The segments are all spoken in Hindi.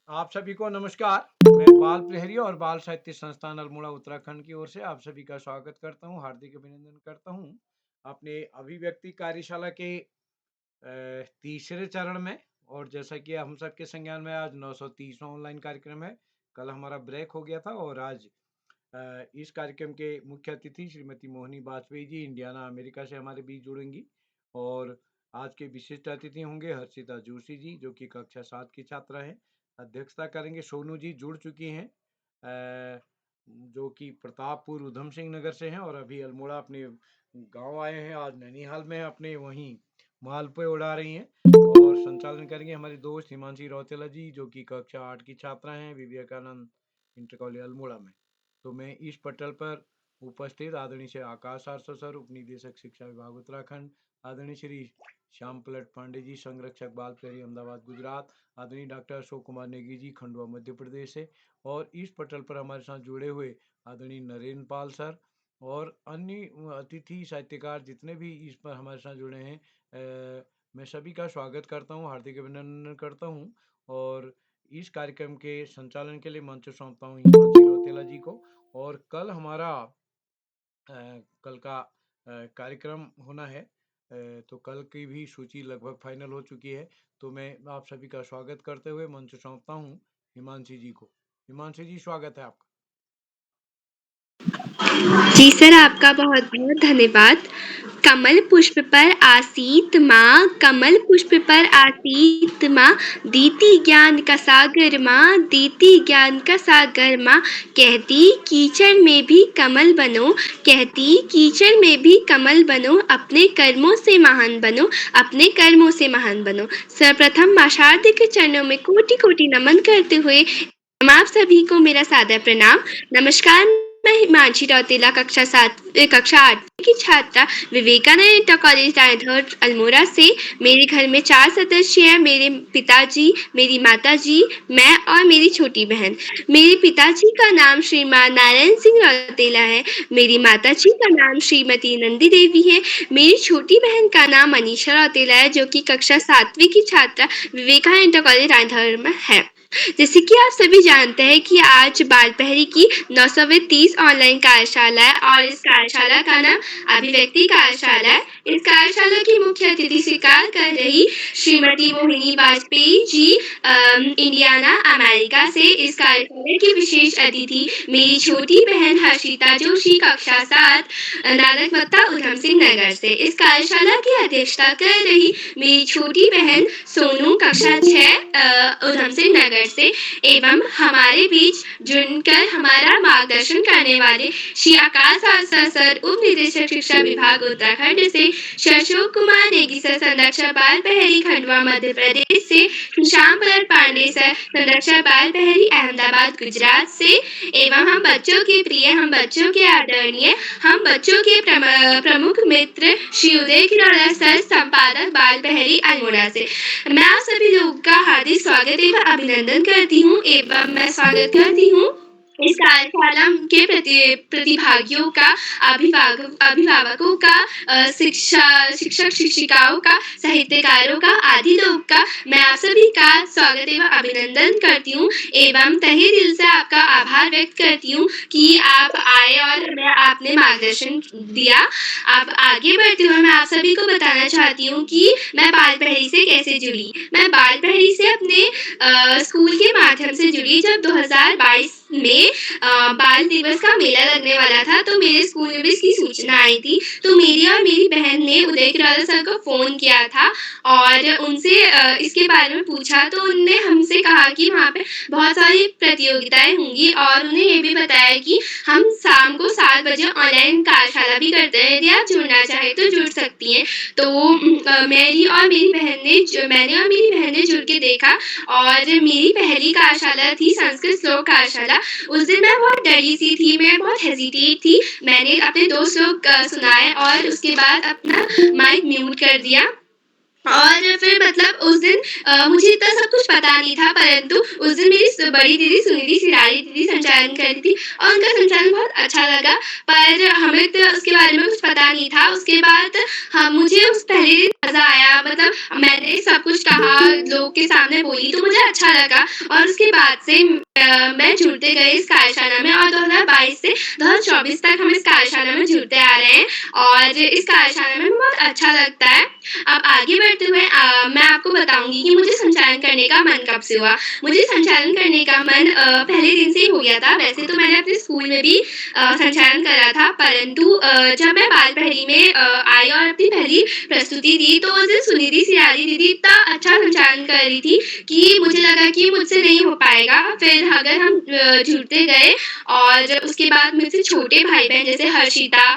आप सभी को नमस्कार। मैं बाल प्रहरी और बाल साहित्य संस्थान अल्मोड़ा उत्तराखंड की ओर से आप सभी का स्वागत करता हूं, हार्दिक अभिनंदन करता हूं अपने अभिव्यक्ति कार्यशाला के तीसरे चरण में। और जैसा कि हम सबके संज्ञान में आज 930वां ऑनलाइन कार्यक्रम है। कल हमारा ब्रेक हो गया था और आज इस कार्यक्रम के मुख्य अतिथि श्रीमती मोहिनी वाजपेयी जी इंडियाना अमेरिका से हमारे बीच जुड़ेंगी। और आज के विशिष्ट अतिथि होंगे हर्षिता जोशी जी, जो कि कक्षा 7 की छात्रा हैं। अध्यक्षता करेंगे सोनू जी, जुड़ चुकी हैं, जो कि प्रतापपुर उधम सिंह नगर से हैं और अभी अल्मोड़ा अपने गांव आए हैं। आज नैनीहाल में अपने वहीं मालपुए उड़ा रही हैं। और संचालन करेंगे हमारी दोस्त हिमांशी रौतेला जी, जो कि कक्षा 8 की छात्रा हैं विवेकानंद इंटर कॉलेज अल्मोड़ा में। तो मैं इस पटल पर उपस्थित आदरणीय श्री आकाश आरसो सर, उप निदेशक शिक्षा विभाग उत्तराखंड, आदरणीय श्री श्याम पलट पांडे जी, संरक्षक बाल प्रहरी अहमदाबाद गुजरात, आदरणीय डॉक्टर अशोक कुमार नेगी जी, खंडवा मध्य प्रदेश से, और इस पटल पर हमारे साथ जुड़े हुए आदरणीय नरेंद्र पाल सर और अन्य अतिथि साहित्यकार जितने भी इस पर हमारे साथ जुड़े हैं, मैं सभी का स्वागत करता हूँ, हार्दिक अभिनंदन करता हूँ। और इस कार्यक्रम के संचालन के लिए मंच सौंपता हूँ हिमांशी रौतेला जी को। और कल हमारा कल का कार्यक्रम होना है, तो कल की भी सूची लगभग फाइनल हो चुकी है। तो मैं आप सभी का स्वागत करते हुए मंच सौंपता हूँ हिमांशी जी को। हिमांशी जी, स्वागत है आपका। जी सर, आपका बहुत बहुत धन्यवाद। कमल पुष्प पर आसीत माँ, कमल पुष्प पर आसीत माँ, दीति ज्ञान का सागर माँ, दीति ज्ञान का सागर माँ। कहती कीचड़ में भी कमल बनो, कहती कीचड़ में भी कमल बनो, अपने कर्मों से महान बनो, अपने कर्मों से महान बनो। सर्वप्रथम माँ शारदा के चरणों में कोटि कोटि नमन करते हुए आप सभी को मेरा सादर प्रणाम। नमस्कार, मैं हिमांशी रौतेला कक्षा 8 की छात्रा विवेकानंद इंटर कॉलेज रायधर अल्मोड़ा से। मेरे घर में 4 सदस्य हैं, मेरे पिताजी, मेरी माताजी, मैं और मेरी छोटी बहन। मेरे पिताजी का नाम श्रीमान नारायण सिंह रौतेला है, मेरी माताजी का नाम श्रीमती नंदी देवी है, मेरी छोटी बहन का नाम अनीशा रौतेला है, जो कि कक्षा 7वीं की छात्रा विवेकानंद इंटर कॉलेज रायधर में है। जैसे कि आप सभी जानते हैं कि आज बाल प्रहरी की 930 ऑनलाइन कार्यशाला है और इस कार्यशाला का नाम अभिव्यक्ति कार्यशाला है। इस कार्यशाला की मुख्य अतिथि स्वीकार कर रही श्रीमती मोहिनी वाजपेयी जी इंडियाना अमेरिका से। इस कार्यशाला की विशेष अतिथि मेरी छोटी बहन हर्षिता जोशी, कक्षा 7, नानकमत्ता उधम सिंह नगर से। इस कार्यशाला की अध्यक्षता कर रही मेरी छोटी बहन सोनू, कक्षा 6, उधम सिंह नगर से। एवं हमारे बीच जुड़कर हमारा मार्गदर्शन करने वाले श्री आकाश आरसा सर, उप निदेशक शिक्षा विभाग उत्तराखंड से, अशोक कुमार नेगी सर, संरक्षक बाल प्रहरी खंडवा मध्य प्रदेश से, श्याम पलट पांडे सर, संरक्षक बाल प्रहरी अहमदाबाद गुजरात से। एवं हम बच्चों के प्रिय, हम बच्चों के आदरणीय, हम बच्चों के प्रमुख मित्र श्री उदय किरोड़ा सर, संपादक बाल प्रहरी अल्मोड़ा से। मैं आप सभी लोगों का हार्दिक स्वागत एवं अभिनंदन करती हूँ एवं मैं स्वागत करती हूँ इस कार्यशाला के प्रतिभागियों का, अभिभावकों का, शिक्षक शिक्षिकाओं का, साहित्यकारों का, आदि लोग का मैं आप सभी का स्वागत एवं अभिनंदन करती हूँ एवं तहे दिल से आपका आभार व्यक्त करती हूँ कि आप आए और हमें आपने मार्गदर्शन दिया। अब आगे बढ़ते हुए मैं आप सभी को बताना चाहती हूँ कि मैं बाल प्रहरी से कैसे जुड़ी। मैं बाल प्रहरी से अपने स्कूल के माध्यम से जुड़ी। जब 2022 में बाल दिवस का मेला लगने वाला था, तो मेरे स्कूल में भी इसकी सूचना आई थी। तो मेरी और मेरी बहन ने उदय किरोड़ा सर को फ़ोन किया था और उनसे इसके बारे में पूछा। तो उनने हमसे कहा कि वहाँ पे बहुत सारी प्रतियोगिताएं होंगी और उन्हें ये भी बताया कि हम शाम को 7 बजे ऑनलाइन कार्यशाला भी करते हैं, यदि आप जुड़ना चाहें तो जुड़ सकती हैं। तो मैंने और मेरी बहन ने जुड़ के देखा और मेरी पहली कार्यशाला थी संस्कृत श्लोक कार्यशाला। उस दिन मैं बहुत डरी सी थी, मैं बहुत हेजिटेट थी। मैंने अपने 2 श्लोक सुनाए और उसके बाद अपना माइक म्यूट कर दिया। और फिर मतलब उस दिन मुझे इतना सब कुछ पता नहीं था, परंतु उस दिन मेरी बड़ी दीदी सुनिधि सिरारी दीदी संचालन कर रही थी और उनका संचालन बहुत अच्छा लगा। पर हमें तो उसके बारे में कुछ पता नहीं था। उसके बाद मुझे उस पहले दिन मज़ा आया, मतलब मैंने सब कुछ कहा, लोग के सामने बोली, तो मुझे अच्छा लगा। और उसके बाद से मैं जुड़ते गए इस कार्यशाला में और 2022 से 2024 तक हम इस कार्यशाला में जुड़ते आ रहे हैं और इस कार्यशाला में बहुत अच्छा लगता है। अब आगे बढ़ते हुए मैं आपको बताऊँगी कि मुझे संचालन करने का मन कब से हुआ। मुझे संचालन करने का मन पहले दिन से ही हो गया था। वैसे तो मैंने अपने स्कूल में भी संचालन करा था, परंतु जब मैं बाल प्रहरी में आई और अपनी पहली प्रस्तुति दी, तो उस दिन सुनिधि सिरारी दीदी इतना अच्छा संचालन कर रही थी कि मुझे लगा कि मुझसे नहीं हो पाएगा। फिर अगर हम जुड़ते गए और उसके बाद मुझसे छोटे भाई-बहन जैसे हर्षिता,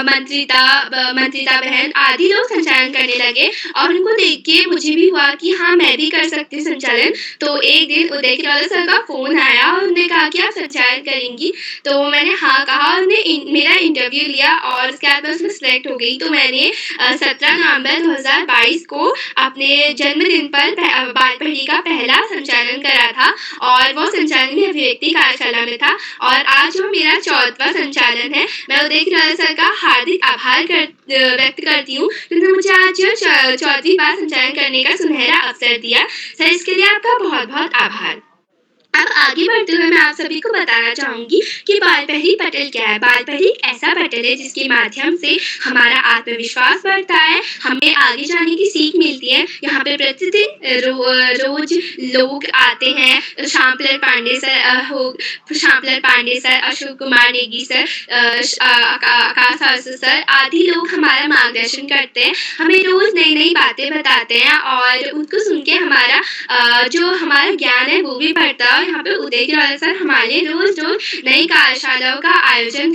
मंत्रिता बहन आदि लोग संचालन करने लगे और उनको देख के मुझे भी हुआ कि हाँ, मैं भी कर सकती हूँ संचालन। तो एक दिन उदय किरौला सर का फ़ोन आया और उन्होंने कहा कि आप संचालन करेंगी? तो मैंने हाँ कहा और उन्होंने मेरा इंटरव्यू लिया और उसके बाद मैं उसमें सेलेक्ट हो गई। तो मैंने 17 नवंबर 2022 को अपने जन्मदिन पर बाल पढ़ी का पहला संचालन करा था और वो संचालन भी अभिव्यक्ति कार्यशाला में था और आज जो मेरा 14वां संचालन है, मैं उदय किरौला सर का हार्दिक आभार व्यक्त करती हूँ, क्योंकि मुझे आज 14वीं बार संचालन करने का सुनहरा अवसर दिया। सर, इसके लिए आपका बहुत-बहुत आभार। अब आगे बढ़ते हुए मैं आप सभी को बताना चाहूँगी कि बालपहरी पटल क्या है। बालपहरी एक ऐसा पटल है जिसके माध्यम से हमारा आत्मविश्वास बढ़ता है, हमें आगे जाने की सीख मिलती है। यहाँ पे प्रतिदिन रोज़ लोग आते हैं, श्यामलाल पांडे सर, अशोक कुमार नेगी सर, आकाश अरसू सर आदि लोग हमारा मार्गदर्शन करते हैं। हमें रोज़ नई-नई बातें बताते हैं और उनको सुन के हमारा जो हमारा ज्ञान है वो भी बढ़ता है और यहाँ पे उदय किरौला सर हमारे लिए रोज़-रोज़ नई कार्यशालाओं का आयोजन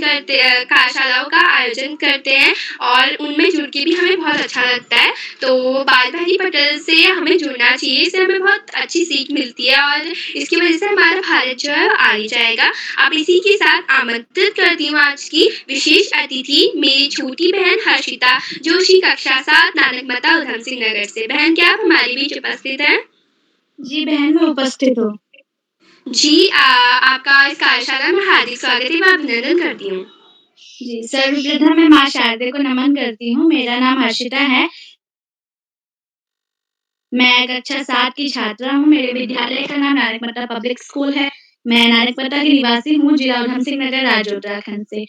करते हैं और उनमें जुड़ के भी हमें बहुत अच्छा लगता है। तो बालपहरी पटल से हमें जुड़ना चाहिए, इससे हमें बहुत अच्छी सीख मिलती है और इसकी वज़ह से हमारा भारत जो है वो आगे जाएगा। अब इसी के साथ आमंत्रित करती हूँ आज की विशेष अतिथि मेरी छोटी बहन हर्षिता जोशी कक्षा 7 नानक मता उधम सिंह नगर से। बहन क्या आप हमारे बीच उपस्थित हैं? जी बहन, मैं उपस्थित हूँ। जी आपका इस कार्यशाला में हार्दिक स्वागत है, मैं अभिनंदन करती हूँ। जी, सर्वप्रथम मैं माँ शारदे को नमन करती हूँ। मेरा नाम हर्षिता है। मैं कक्षा 7 की छात्रा हूँ। मेरे विद्यालय का नाम नानकमता पब्लिक स्कूल है। मैं नानकमता की निवासी हूँ, जिला उधम सिंह नगर, राज्य उत्तराखंड से।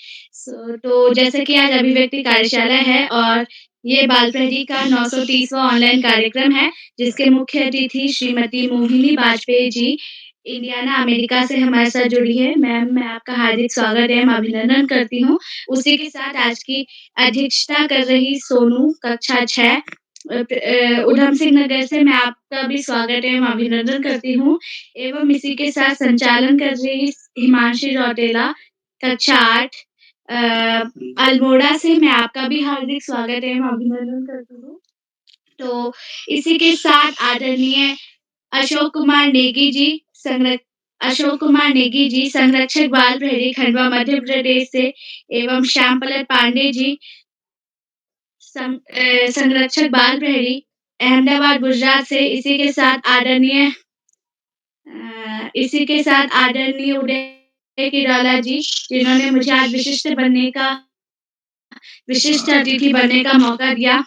तो जैसे कि आज अभिव्यक्ति कार्यशाला है और ये बाल प्रहरी का 930वां ऑनलाइन कार्यक्रम है, जिसके मुख्य अतिथि श्रीमती मोहिनी वाजपेयी जी, इंडियाना, अमेरिका से हमारे साथ जुड़ी हैं। मैम, मैं आपका हार्दिक स्वागत एवं अभिनंदन करती हूँ। उसी के साथ आज की अध्यक्षता कर रही सोनू, कक्षा 6 उधम सिंह नगर से मैं आपका भी स्वागत एवं अभिनंदन करती हूँ एवं इसी के साथ संचालन कर रही हिमांशी रौतेला, कक्षा 8 अल्मोड़ा से मैं आपका भी हार्दिक स्वागत एवं अभिनंदन करती हूँ। तो इसी के साथ आदरणीय अशोक कुमार नेगी जी, संरक्षक बाल प्रहरी खंडवा मध्य प्रदेश से एवं श्यामपलक पांडे जी, संरक्षक बाल प्रहरी अहमदाबाद गुजरात से। इसी के साथ आदरणीय उदय किरौला जी, जिन्होंने मुझे आज विशिष्ट अतिथि बनने का मौका दिया।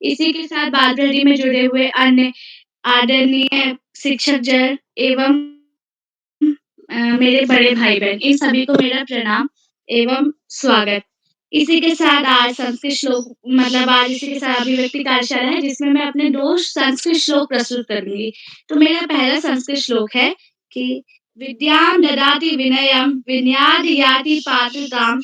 इसी के साथ बाल प्रहरी में जुड़े हुए अन्य आदरणीय शिक्षक जन एवं मेरे बड़े भाई-बहन, इन सभी को मेरा प्रणाम एवं स्वागत। इसी के साथ आज संस्कृत श्लोक आज इसी के साथ अभिव्यक्ति कार्यशाला है, जिसमें मैं अपने 2 संस्कृत श्लोक प्रस्तुत करूँगी। तो मेरा पहला संस्कृत श्लोक है कि विद्यां ददाति विनयं विनयाद् याति पात्रताम्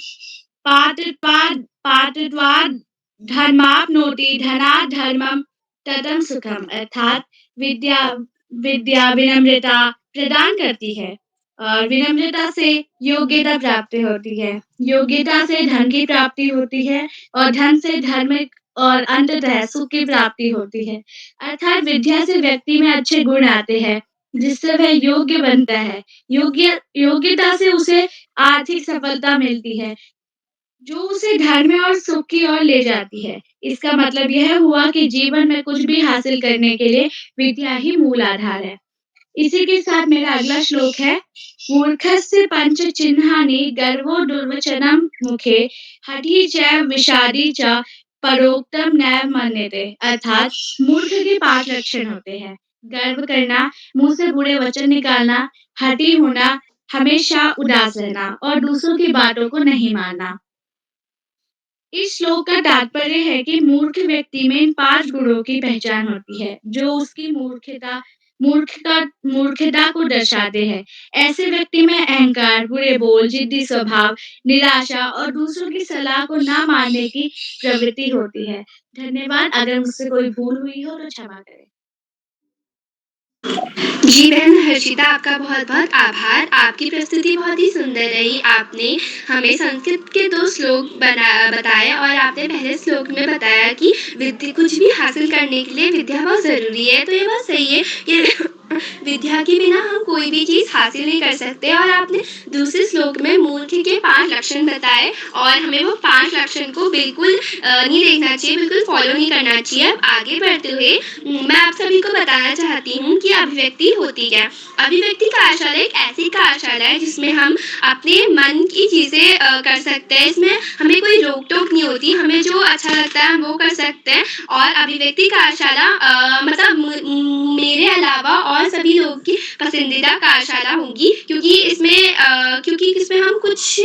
पात्रत्वाद् धर्माप्नोति धनात् धर्मं ततं सुखम्। अर्थात विद्या विनम्रता प्रदान करती है और विनम्रता से योग्यता प्राप्त होती है। योग्यता से धन की प्राप्ति होती है और धन से धर्म और अंततः सुख की प्राप्ति होती है। अर्थात विद्या से व्यक्ति में अच्छे गुण आते हैं, जिससे वह योग्य बनता है। योग्यता से उसे आर्थिक सफलता मिलती है। जो उसे घर में और सुख की ओर ले जाती है। इसका मतलब यह हुआ कि जीवन में कुछ भी हासिल करने के लिए विद्या ही मूल आधार है। इसी के साथ मेरा अगला श्लोक है, मूर्खस्य पंचचिह्नानि गर्वो दुर्वचनं मुखे, हठि च विषादी च परोक्तम नैव मन्यते। अर्थात मूर्ख के 5 लक्षण होते हैं। गर्व करना, मुँह से बुरे वचन निकालना, हठी होना, हमेशा उदास रहना और दूसरों की बातों को नहीं मानना। इस श्लोक का तात्पर्य है कि मूर्ख व्यक्ति में इन 5 गुणों की पहचान होती है, जो उसकी मूर्खता को दर्शाते हैं। ऐसे व्यक्ति में अहंकार, बुरे बोल, जिद्दी स्वभाव, निराशा और दूसरों की सलाह को ना मानने की प्रवृत्ति होती है। धन्यवाद। अगर मुझसे कोई भूल हुई हो तो क्षमा करें। जी बहन हर्षिता, आपका बहुत-बहुत आभार। आपकी प्रस्तुति बहुत ही सुंदर रही। आपने हमें संस्कृत के 2 श्लोक बताए और आपने पहले श्लोक में बताया कि कुछ भी हासिल करने के लिए विद्या बहुत ज़रूरी है। तो ये बात सही है कि विद्या के बिना हम कोई भी चीज़ हासिल नहीं कर सकते और आपने दूसरे श्लोक में मूर्ख के 5 लक्षण बताए और हमें वो 5 लक्षण को बिल्कुल नहीं देखना चाहिए, बिल्कुल फ़ॉलो नहीं करना चाहिए। अब आगे बढ़ते हुए मैं आप सभी को बताना चाहती हूँ कि अभिव्यक्ति होती क्या है। अभिव्यक्ति कार्यशाला एक ऐसी कार्यशाला है जिसमें हम अपने मन की चीज़ें कर सकते हैं। इसमें हमें कोई रोक-टोक नहीं होती, हमें जो अच्छा लगता है हम वो कर सकते हैं और अभिव्यक्ति कार्यशाला मतलब मेरे अलावा और सभी लोगों की पसंदीदा कार्यशाला होगी क्योंकि इसमें हम कुछ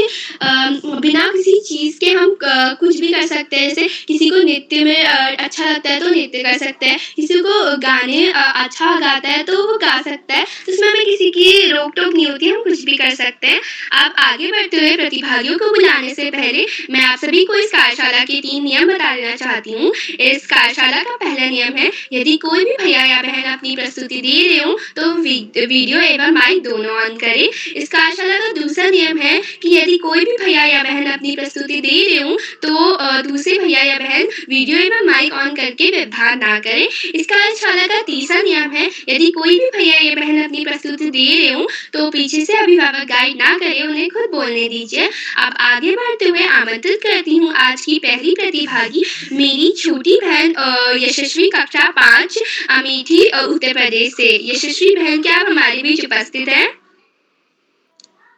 बिना किसी चीज़ के हम कुछ भी कर सकते हैं। जैसे किसी को नृत्य में अच्छा लगता है तो नृत्य कर सकते हैं, किसी को गाने अच्छा गाता है तो वो गा सकता है। तो इसमें हमें किसी की रोक-टोक नहीं होती, हम कुछ भी कर सकते हैं। अब आगे बढ़ते हुए प्रतिभागियों को बुलाने से पहले मैं आप सभी को इस कार्यशाला के 3 नियम बता देना चाहती हूँ। इस कार्यशाला का पहला नियम है, यदि कोई भी भैया या बहन अपनी प्रस्तुति दे रहे हों तो वीडियो एवं माइक दोनों ऑन करें। इस कार्यशाला का दूसरा नियम है कि यदि कोई भी भैया या बहन अपनी प्रस्तुति दे रहे हों तो दूसरे भैया या बहन वीडियो एवं माइक ऑन करके व्यवधान ना करें। इस कार्यशाला का तीसरा नियम है, यदि कोई भी भैया या बहन अपनी प्रस्तुति दे रहे हों तो पीछे से अभिभावक गाइड ना करें, उन्हें खुद बोलने दीजिए। अब आगे बढ़ते हुए आमंत्रित करती हूँ आज की पहली प्रतिभागी मेरी छोटी बहन यशस्वी कक्षा 5 अमेठी उत्तर प्रदेश से। यशस्वी बहन क्या आप हमारे बीच उपस्थित हैं?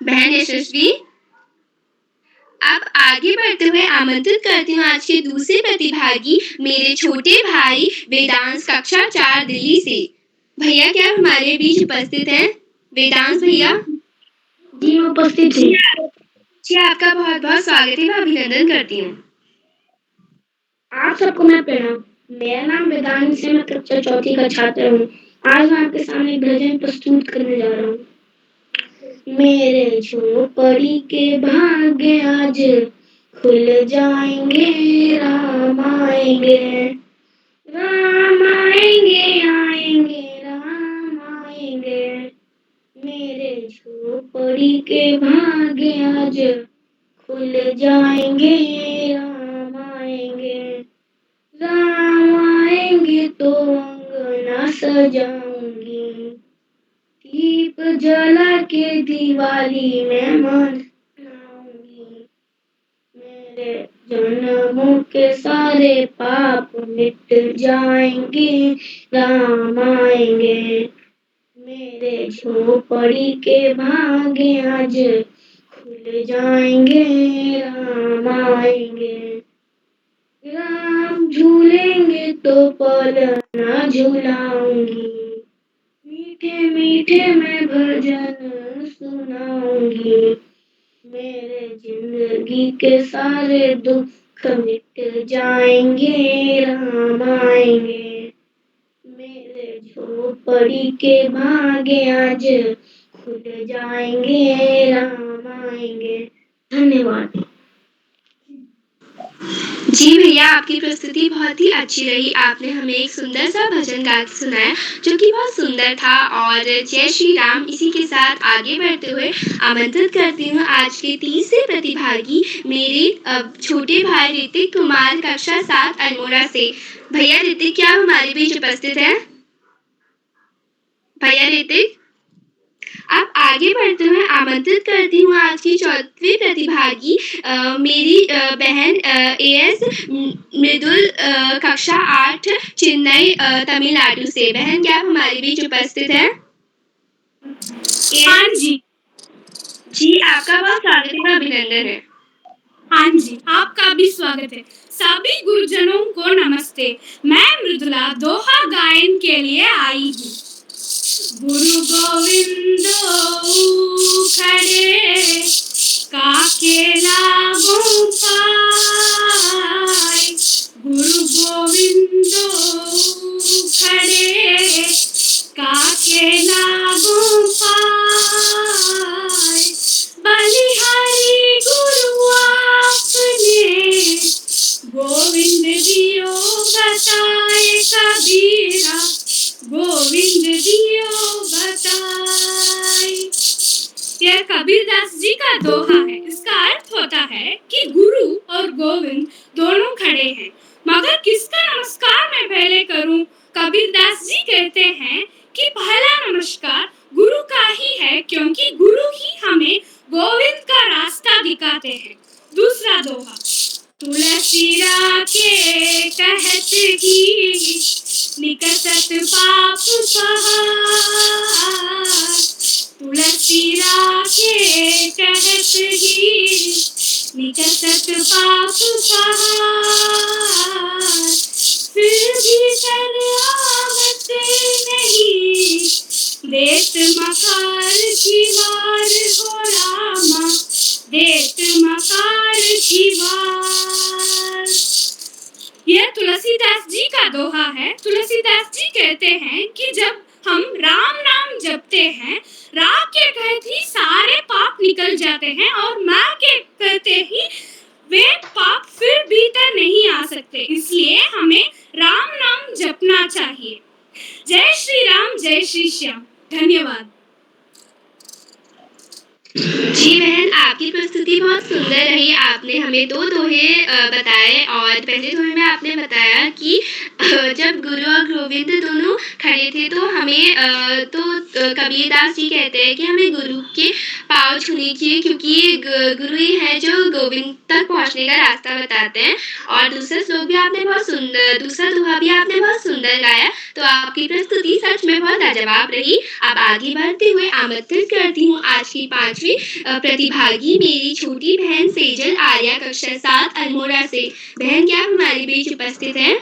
बहन यशस्वी, अब आगे बढ़ते हुए आमंत्रित करती हूँ आज के दूसरे प्रतिभागी मेरे छोटे भाई वेदांश कक्षा 4 दिल्ली से। भैया क्या आप हमारे बीच उपस्थित हैं? वेदांश भैया? जी मैं उपस्थित हूँ। जी आपका बहुत बहुत स्वागत है, मैं अभिनंदन करती हूँ। आप सबको मैं प्रणाम। मेरा नाम वेदांश है, मैं कक्षा 4 का छात्र हूँ। आज मैं आपके सामने एक भजन प्रस्तुत करने जा रहा हूँ। मेरे झोपड़ी के भाग्य आज खुल जाएंगे, राम आएंगे, राम आएंगे, आएंगे, राम आएंगे। मेरे झोपड़ी के भाग्य आज खुल जाएंगे, राम आएंगे, राम आएंगे तो अंगना सजाऊंगी, दीप जला के दिवाली में मनाऊंगी। मेरे जन्मों के सारे पाप मिट जाएंगे, राम आएंगे। मेरे झोपड़ी के भाग्य आज खुल जाएंगे, राम आएंगे, राम झूलेंगे तो पलना झूलाऊंगी, मीठे मीठे मैं भजन सुनाऊंगी। मेरे जिंदगी के सारे दुख मिट जाएंगे, राम आएंगे। मेरे झोपड़ी के भाग्य आज खुल जाएंगे, राम आएंगे। धन्यवाद। जी भैया, आपकी प्रस्तुति बहुत ही अच्छी रही। आपने हमें एक सुंदर सा भजन गा के सुनाया जो कि बहुत सुंदर था और जय श्री राम। इसी के साथ आगे बढ़ते हुए आमंत्रित करती हूँ आज के तीसरे प्रतिभागी मेरे छोटे भाई ऋतिक कुमार कक्षा 7 अल्मोड़ा से। भैया ऋतिक क्या आप हमारे बीच उपस्थित हैं? भैया ऋतिक, अब आगे बढ़ते हुए आमंत्रित करती हूँ आज की चौथी प्रतिभागी मेरी बहन एएस मृदुल कक्षा 8 चेन्नई तमिलनाडु से। बहन क्या आप हमारे बीच उपस्थित हैं? हाँ जी। जी आपका बहुत स्वागत है, अभिनंदन है। हाँ जी, आपका भी स्वागत है। सभी गुरुजनों को नमस्ते। मैं मृदुला दोहा गायन के लिए आई हूँ। गुरु गोविंदो खड़े काके लागो पाय। गुरु गोविंदो खड़े काके लागो पाय। बलिहारी गुरु आपने गोविंद दियो बताए कबीरा। गोविंद दियो बताए। यह कबीरदास जी का दोहा है। इसका अर्थ होता है कि गुरु और गोविंद दोनों खड़े हैं, मगर किसका नमस्कार मैं पहले करूं? कबीरदास जी कहते हैं कि पहला नमस्कार गुरु का ही है, क्योंकि गुरु ही हमें गोविंद का रास्ता दिखाते हैं। दूसरा दोहा। तुलसी राखे कहत की निकटत पाप पहाड़। तुलसी राखे कहत की निकटत पाप पहाड़। फिर भी कर आवत नहीं देत मकार की वार हो रामा। देत मकार की वार। यह तुलसीदास जी का दोहा है। तुलसीदास जी कहते हैं कि जब हम राम नाम जपते हैं, रा के कहते ही सारे पाप निकल जाते हैं और माँ के कहते ही वे पाप फिर भीतर नहीं आ सकते। इसलिए हमें राम नाम जपना चाहिए। जय श्री राम, जय श्री श्याम। धन्यवाद। जी बहन, आपकी प्रस्तुति बहुत सुंदर रही। आपने हमें 2 दोहे बताए और पहले दोहे में आपने बताया कि जब गुरु और गोविंद दोनों खड़े थे तो हमें कबीरदास जी कहते हैं कि हमें गुरु के पाँव छूने चाहिए, क्योंकि गुरु ही है जो गोविंद तक पहुंचने का रास्ता बताते हैं। और दूसरा दोहा भी आपने बहुत सुंदर गाया। तो आपकी प्रस्तुति सच में बहुत लाजवाब रही। अब आगे बढ़ते हुए आमंत्रित करती हूँ आज की 5वीं प्रतिभागी मेरी छोटी बहन सेजल आर्या कक्षा 7 अल्मोड़ा से। बहन क्या आप हमारे बीच उपस्थित हैं?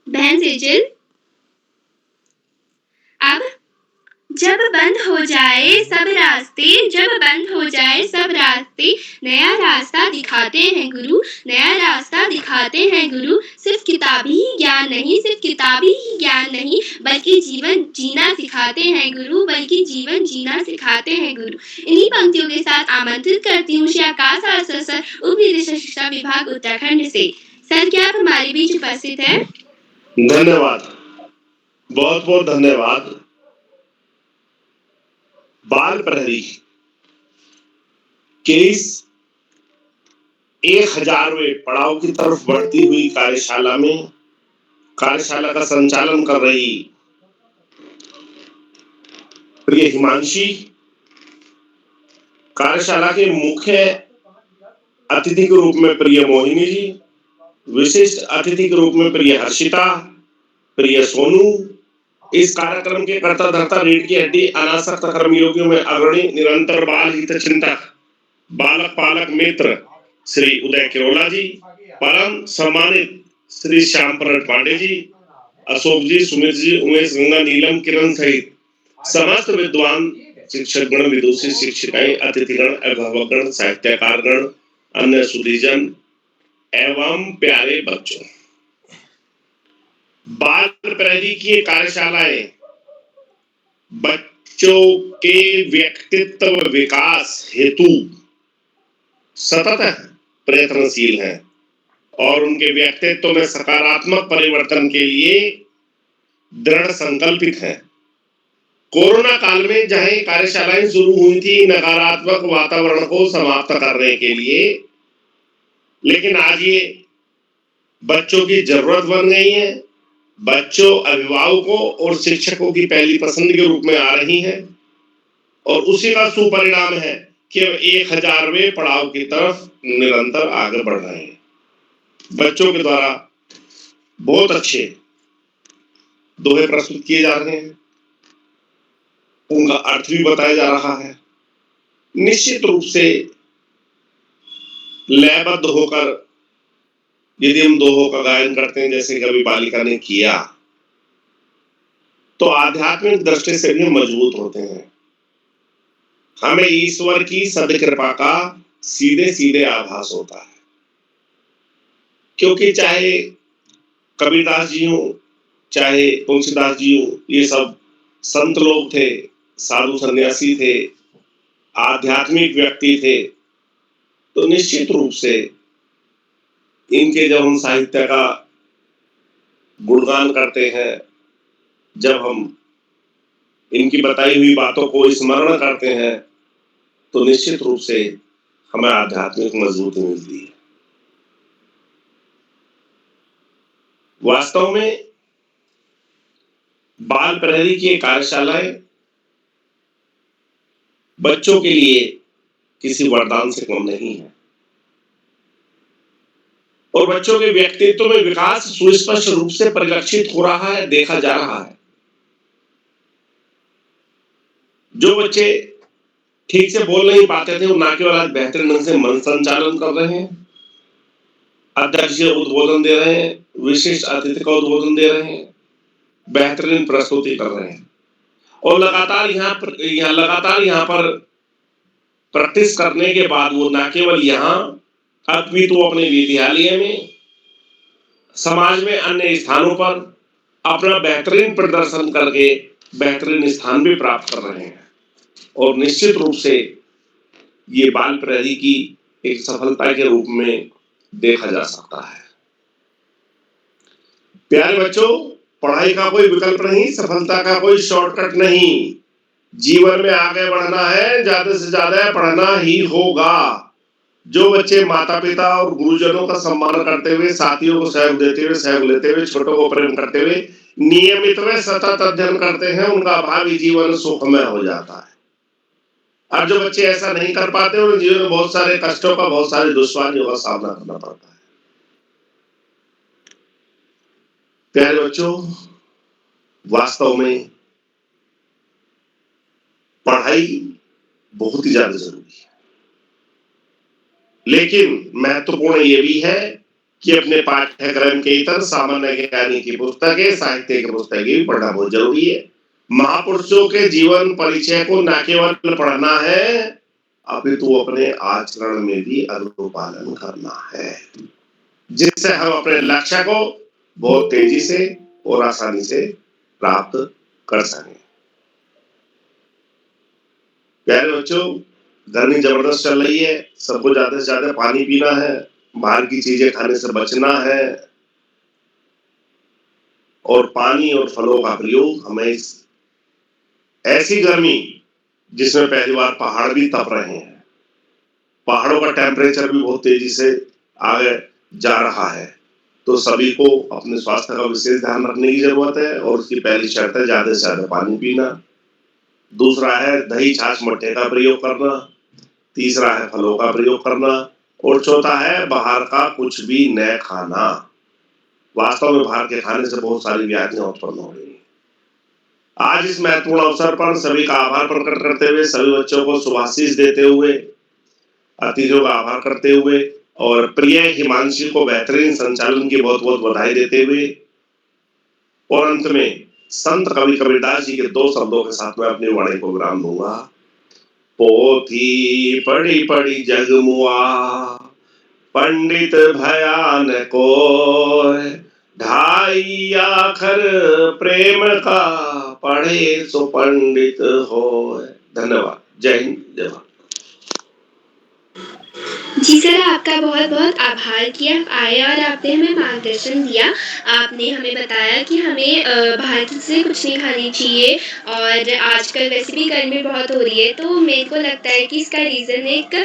बहन सेजल। अब जब बंद हो जाए सब रास्ते, नया रास्ता दिखाते हैं गुरु। सिर्फ किताबी ही ज्ञान नहीं, बल्कि जीवन जीना सिखाते हैं गुरु। इन्हीं पंक्तियों के साथ आमंत्रित करती हूँ श्री आकाश आसर सर, उप निदेशक शिक्षा विभाग उत्तराखंड से। सर क्या आप हमारे बीच उपस्थित हैं? धन्यवाद, बहुत बहुत धन्यवाद। बाल प्रहरी के इस 1000वें पड़ाव की तरफ बढ़ती हुई कार्यशाला का संचालन कर रही प्रिय हिमांशी, कार्यशाला के मुख्य अतिथि के रूप में प्रिय मोहिनी जी, विशिष्ट अतिथि के रूप में प्रिय हर्षिता, प्रिय सोनू, इस कार्यक्रम के कर्ता धर्ता रीढ़ की हड्डी अनासक्त कर्मयोगियों में अग्रणी निरंतर बाल हित चिंतक बालक पालक मित्र श्री उदय किरोला जी, परम सम्मानित श्री श्याम पांडे जी, अशोक जी, सुमित जी, उमेश, गंगा, नीलम, किरण सहित समस्त विद्वान शिक्षक गण, विदुषी शिक्षिकाएं, अतिथिगण, अभिभावकगण, साहित्यकारगण, अन्य सुधीजन एवं प्यारे बच्चों। बाल प्रहरी की कार्यशालाएं बच्चों के व्यक्तित्व विकास हेतु सतत प्रयत्नशील हैं और उनके व्यक्तित्व में सकारात्मक परिवर्तन के लिए दृढ़ संकल्पित हैं। कोरोना काल में जहां कार्यशालाएं शुरू हुई थी नकारात्मक वातावरण को समाप्त करने के लिए, लेकिन आज ये बच्चों की जरूरत बन गई है। बच्चों, अभिभावकों और शिक्षकों की पहली पसंद के रूप में आ रही हैं और उसी का सुपरिणाम है कि अब 1000वें पड़ाव की तरफ निरंतर आगे बढ़ रहे हैं। बच्चों के द्वारा बहुत अच्छे दोहे प्रस्तुत किए जा रहे हैं, उनका अर्थ भी बताया जा रहा है। निश्चित रूप से लयबद्ध होकर यदि हम दोहों का गायन करते हैं जैसे कवि बालिका ने किया, तो आध्यात्मिक दृष्टि से भी मजबूत होते हैं। हमें ईश्वर की सदकृपा का सीधे सीधे आभास होता है, क्योंकि चाहे कबीरदास जी हो, चाहे तुलसीदास जी हो, ये सब संत लोग थे, साधु सन्यासी थे, आध्यात्मिक व्यक्ति थे, तो निश्चित रूप से इनके जब हम साहित्य का गुणगान करते हैं, जब हम इनकी बताई हुई बातों को स्मरण करते हैं, तो निश्चित रूप से हमें आध्यात्मिक मजबूती मिलती है। वास्तव में बाल प्रहरी की कार्यशालाएं बच्चों के लिए किसी वरदान से कम नहीं है और बच्चों के व्यक्तित्व में विकास सुस्पष्ट रूप से परिलक्षित हो रहा है, देखा जा रहा है। जो बच्चे ठीक से बोल नहीं पाते थे, वो ना केवल आज बेहतरीन ढंग से मन संचालन कर रहे हैं, अध्यक्ष उद्बोधन दे रहे हैं, विशिष्ट अतिथि का उद्बोधन दे रहे हैं, बेहतरीन प्रस्तुति कर रहे हैं और लगातार यहाँ पर प्रैक्टिस करने के बाद वो न केवल यहाँ अपितु तो अपने विद्यालय में, समाज में, अन्य स्थानों पर अपना बेहतरीन प्रदर्शन करके बेहतरीन स्थान भी प्राप्त कर रहे हैं और निश्चित रूप से ये बाल प्रहरी की एक सफलता के रूप में देखा जा सकता है। प्यारे बच्चों, पढ़ाई का कोई विकल्प नहीं, सफलता का कोई शॉर्टकट नहीं। जीवन में आगे बढ़ना है, ज्यादा से ज्यादा पढ़ना ही होगा। जो बच्चे माता पिता और गुरुजनों का सम्मान करते हुए, साथियों को सहयोग देते हुए, सहयोग लेते हुए, छोटों को प्रेम करते हुए नियमित व सतत अध्ययन करते हैं, उनका भावी जीवन सुखमय हो जाता है। और जो बच्चे ऐसा नहीं कर पाते, उन्हें जीवन में बहुत सारे कष्टों का, बहुत सारे दुश्वारियों का सामना करना पड़ता है। प्यारे बच्चों, वास्तव में पढ़ाई बहुत ही ज्यादा जरूरी है, लेकिन महत्वपूर्ण ये भी है कि अपने पाठ्यक्रम के इतर सामान्य ज्ञानी की पुस्तकें, साहित्य की पुस्तकें भी पढ़ना बहुत जरूरी है। महापुरुषों के जीवन परिचय को न केवल पढ़ना है, अपितु अपने आचरण में भी अनुपालन करना है, जिससे हम अपने लक्ष्य को बहुत तेजी से और आसानी से प्राप्त कर सकें। प्यारे बच्चों, गर्मी जबरदस्त चल रही है, सबको ज्यादा से ज्यादा पानी पीना है, बाहर की चीजें खाने से बचना है और पानी और फलों का प्रयोग हमें ऐसी गर्मी जिसमें पहली बार पहाड़ भी तप रहे हैं, पहाड़ों का टेम्परेचर भी बहुत तेजी से आगे जा रहा है, तो सभी को अपने स्वास्थ्य का विशेष ध्यान रखने की जरूरत है और उसकी पहली शर्त है ज्यादा से ज्यादा पानी पीना। दूसरा है दही छाछ मट्ठे का प्रयोग करना, तीसरा है फलों का प्रयोग करना और चौथा है बाहर का कुछ भी न खाना। वास्तव में बाहर के खाने से बहुत सारी व्याधियां उत्पन्न हो रही हैं। आज इस महत्वपूर्ण अवसर पर सभी का आभार प्रकट करते हुए, सभी बच्चों को शुभाशीष देते हुए, अतिथियों का आभार करते हुए और प्रिय हिमांशी को बेहतरीन संचालन की बहुत बहुत बधाई देते हुए और अंत में संत कवि कबीरदास जी के 2 शब्दों के साथ में अपनी वाणी को विराम दूंगा। पोथी पढ़ी पढ़ी जग मुआ, पंडित भयान को, ढाई आखर प्रेम का, पढ़े सो पंडित हो। धन्यवाद। जय हिंद, जय भारत। जी सर, आपका बहुत बहुत आभार कि आप आए और आपने हमें मार्गदर्शन दिया। आपने हमें बताया कि हमें बाहर की चीज़ें कुछ नहीं खानी चाहिए और आजकल वैसे भी गर्मी बहुत हो रही है, तो मेरे को लगता है कि इसका रीज़न एक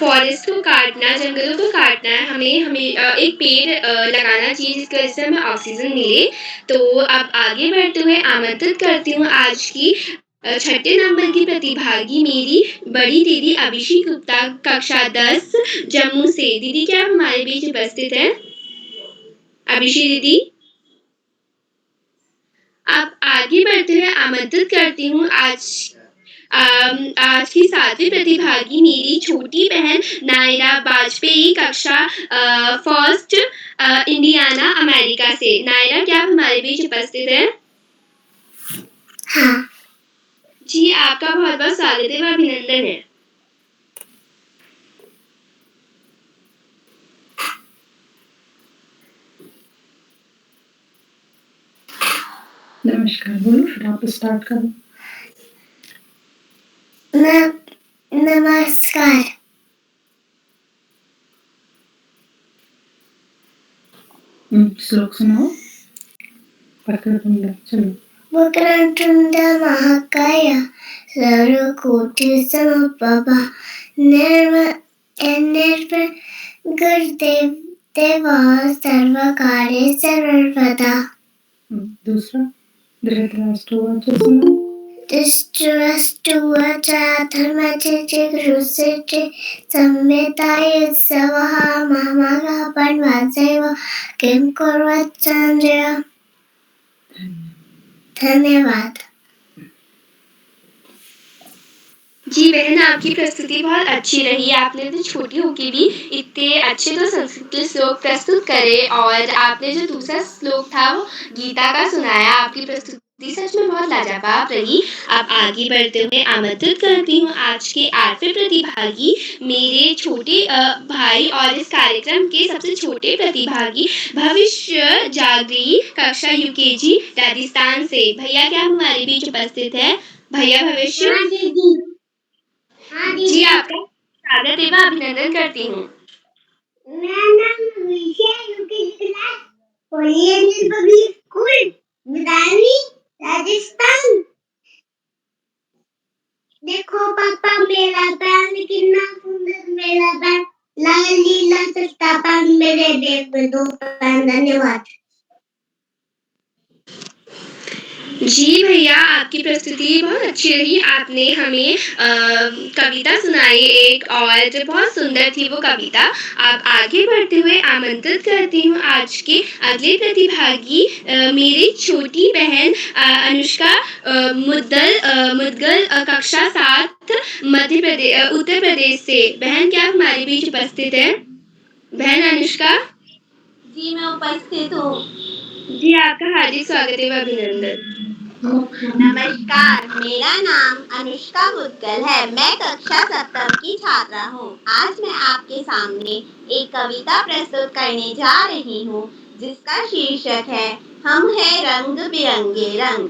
फॉरेस्ट को काटना, जंगलों को काटना है। हमें एक पेड़ लगाना चाहिए जिसकी वजह से हमें ऑक्सीजन मिले। तो अब आगे बढ़ते हुए आमंत्रित करती हूँ आज की छठे नंबर की प्रतिभागी मेरी बड़ी दीदी अभिषेक गुप्ता, कक्षा 10 जम्मू से। दीदी क्या आप हमारे बीच उपस्थित हैं? अभिषेक दीदी, आप आगे बढ़ते हुए आमंत्रित करती हूँ आज की 7वीं प्रतिभागी मेरी छोटी बहन नायरा वाजपेयी, कक्षा फर्स्ट, इंडियाना अमेरिका से। नायरा क्या आप हमारे बीच उपस्थित हैं? हाँ। जी, आपका बहुत बहुत स्वागत है व अभिनंदन है। नमस्कार, बोलो फिर आप स्टार्ट करो। नमस्कार। श्लोक सुनाओ। वक्रतुंड, चलो। वक्रतुंड महाकाय सर्वकोटि समप्रभा निर्विघ्नं गुरुदेवा सर्वकार्येषु सर्वदा। दूसरा धृतराष्ट्रवाच सुनाओ। धृतराष्ट्रवाच धर्मचक्र संवेदाय उत्सवः महामगा पण्वासेव किं कुर्वत् संजय। धन्यवाद। जी बहन, आपकी प्रस्तुति बहुत अच्छी रही। आपने तो छोटी होकर भी इतने अच्छे तो संस्कृत श्लोक प्रस्तुत करे और आपने जो दूसरा श्लोक था वो गीता का सुनाया। आपकी प्रस्तुति सच में बहुत लाजवाब रही। अब आगे बढ़ते हुए आमंत्रित करती हूँ आज के 8वें प्रतिभागी मेरे छोटे भाई और इस कार्यक्रम के सबसे छोटे प्रतिभागी भविष्य जागरी, कक्षा यूकेजी राजस्थान से। भैया क्या हमारे बीच उपस्थित है? भैया भविष्य, जी आपका स्वागत है व अभिनंदन करती हूँ। मेरा नाम Bhavishya UKG class polytechnic public school Mitani Rajasthan. देखो पापा मेरा बैन कितना सुंदर, मेरा बैन लाल नीला सस्ता बैन मेरे बैग में 2 बैन। धन्यवाद। जी भैया, आपकी प्रस्तुति बहुत अच्छी रही। आपने हमें कविता सुनाई एक और बहुत सुंदर थी वो कविता। आप आगे बढ़ते हुए आमंत्रित करती हूँ आज के अगले प्रतिभागी मेरी छोटी बहन अनुष्का मुदगल, कक्षा 7 उत्तर प्रदेश से। बहन क्या आप हमारे बीच उपस्थित है? बहन अनुष्का। जी मैं उपस्थित हूँ। जी आपका हार्दिक स्वागत है व अभिनंदन। नमस्कार, मेरा नाम अनुष्का मुदगल है। मैं कक्षा 7 की छात्रा हूँ। आज मैं आपके सामने एक कविता प्रस्तुत करने जा रही हूँ जिसका शीर्षक है हम हैं रंग बिरंगे रंग।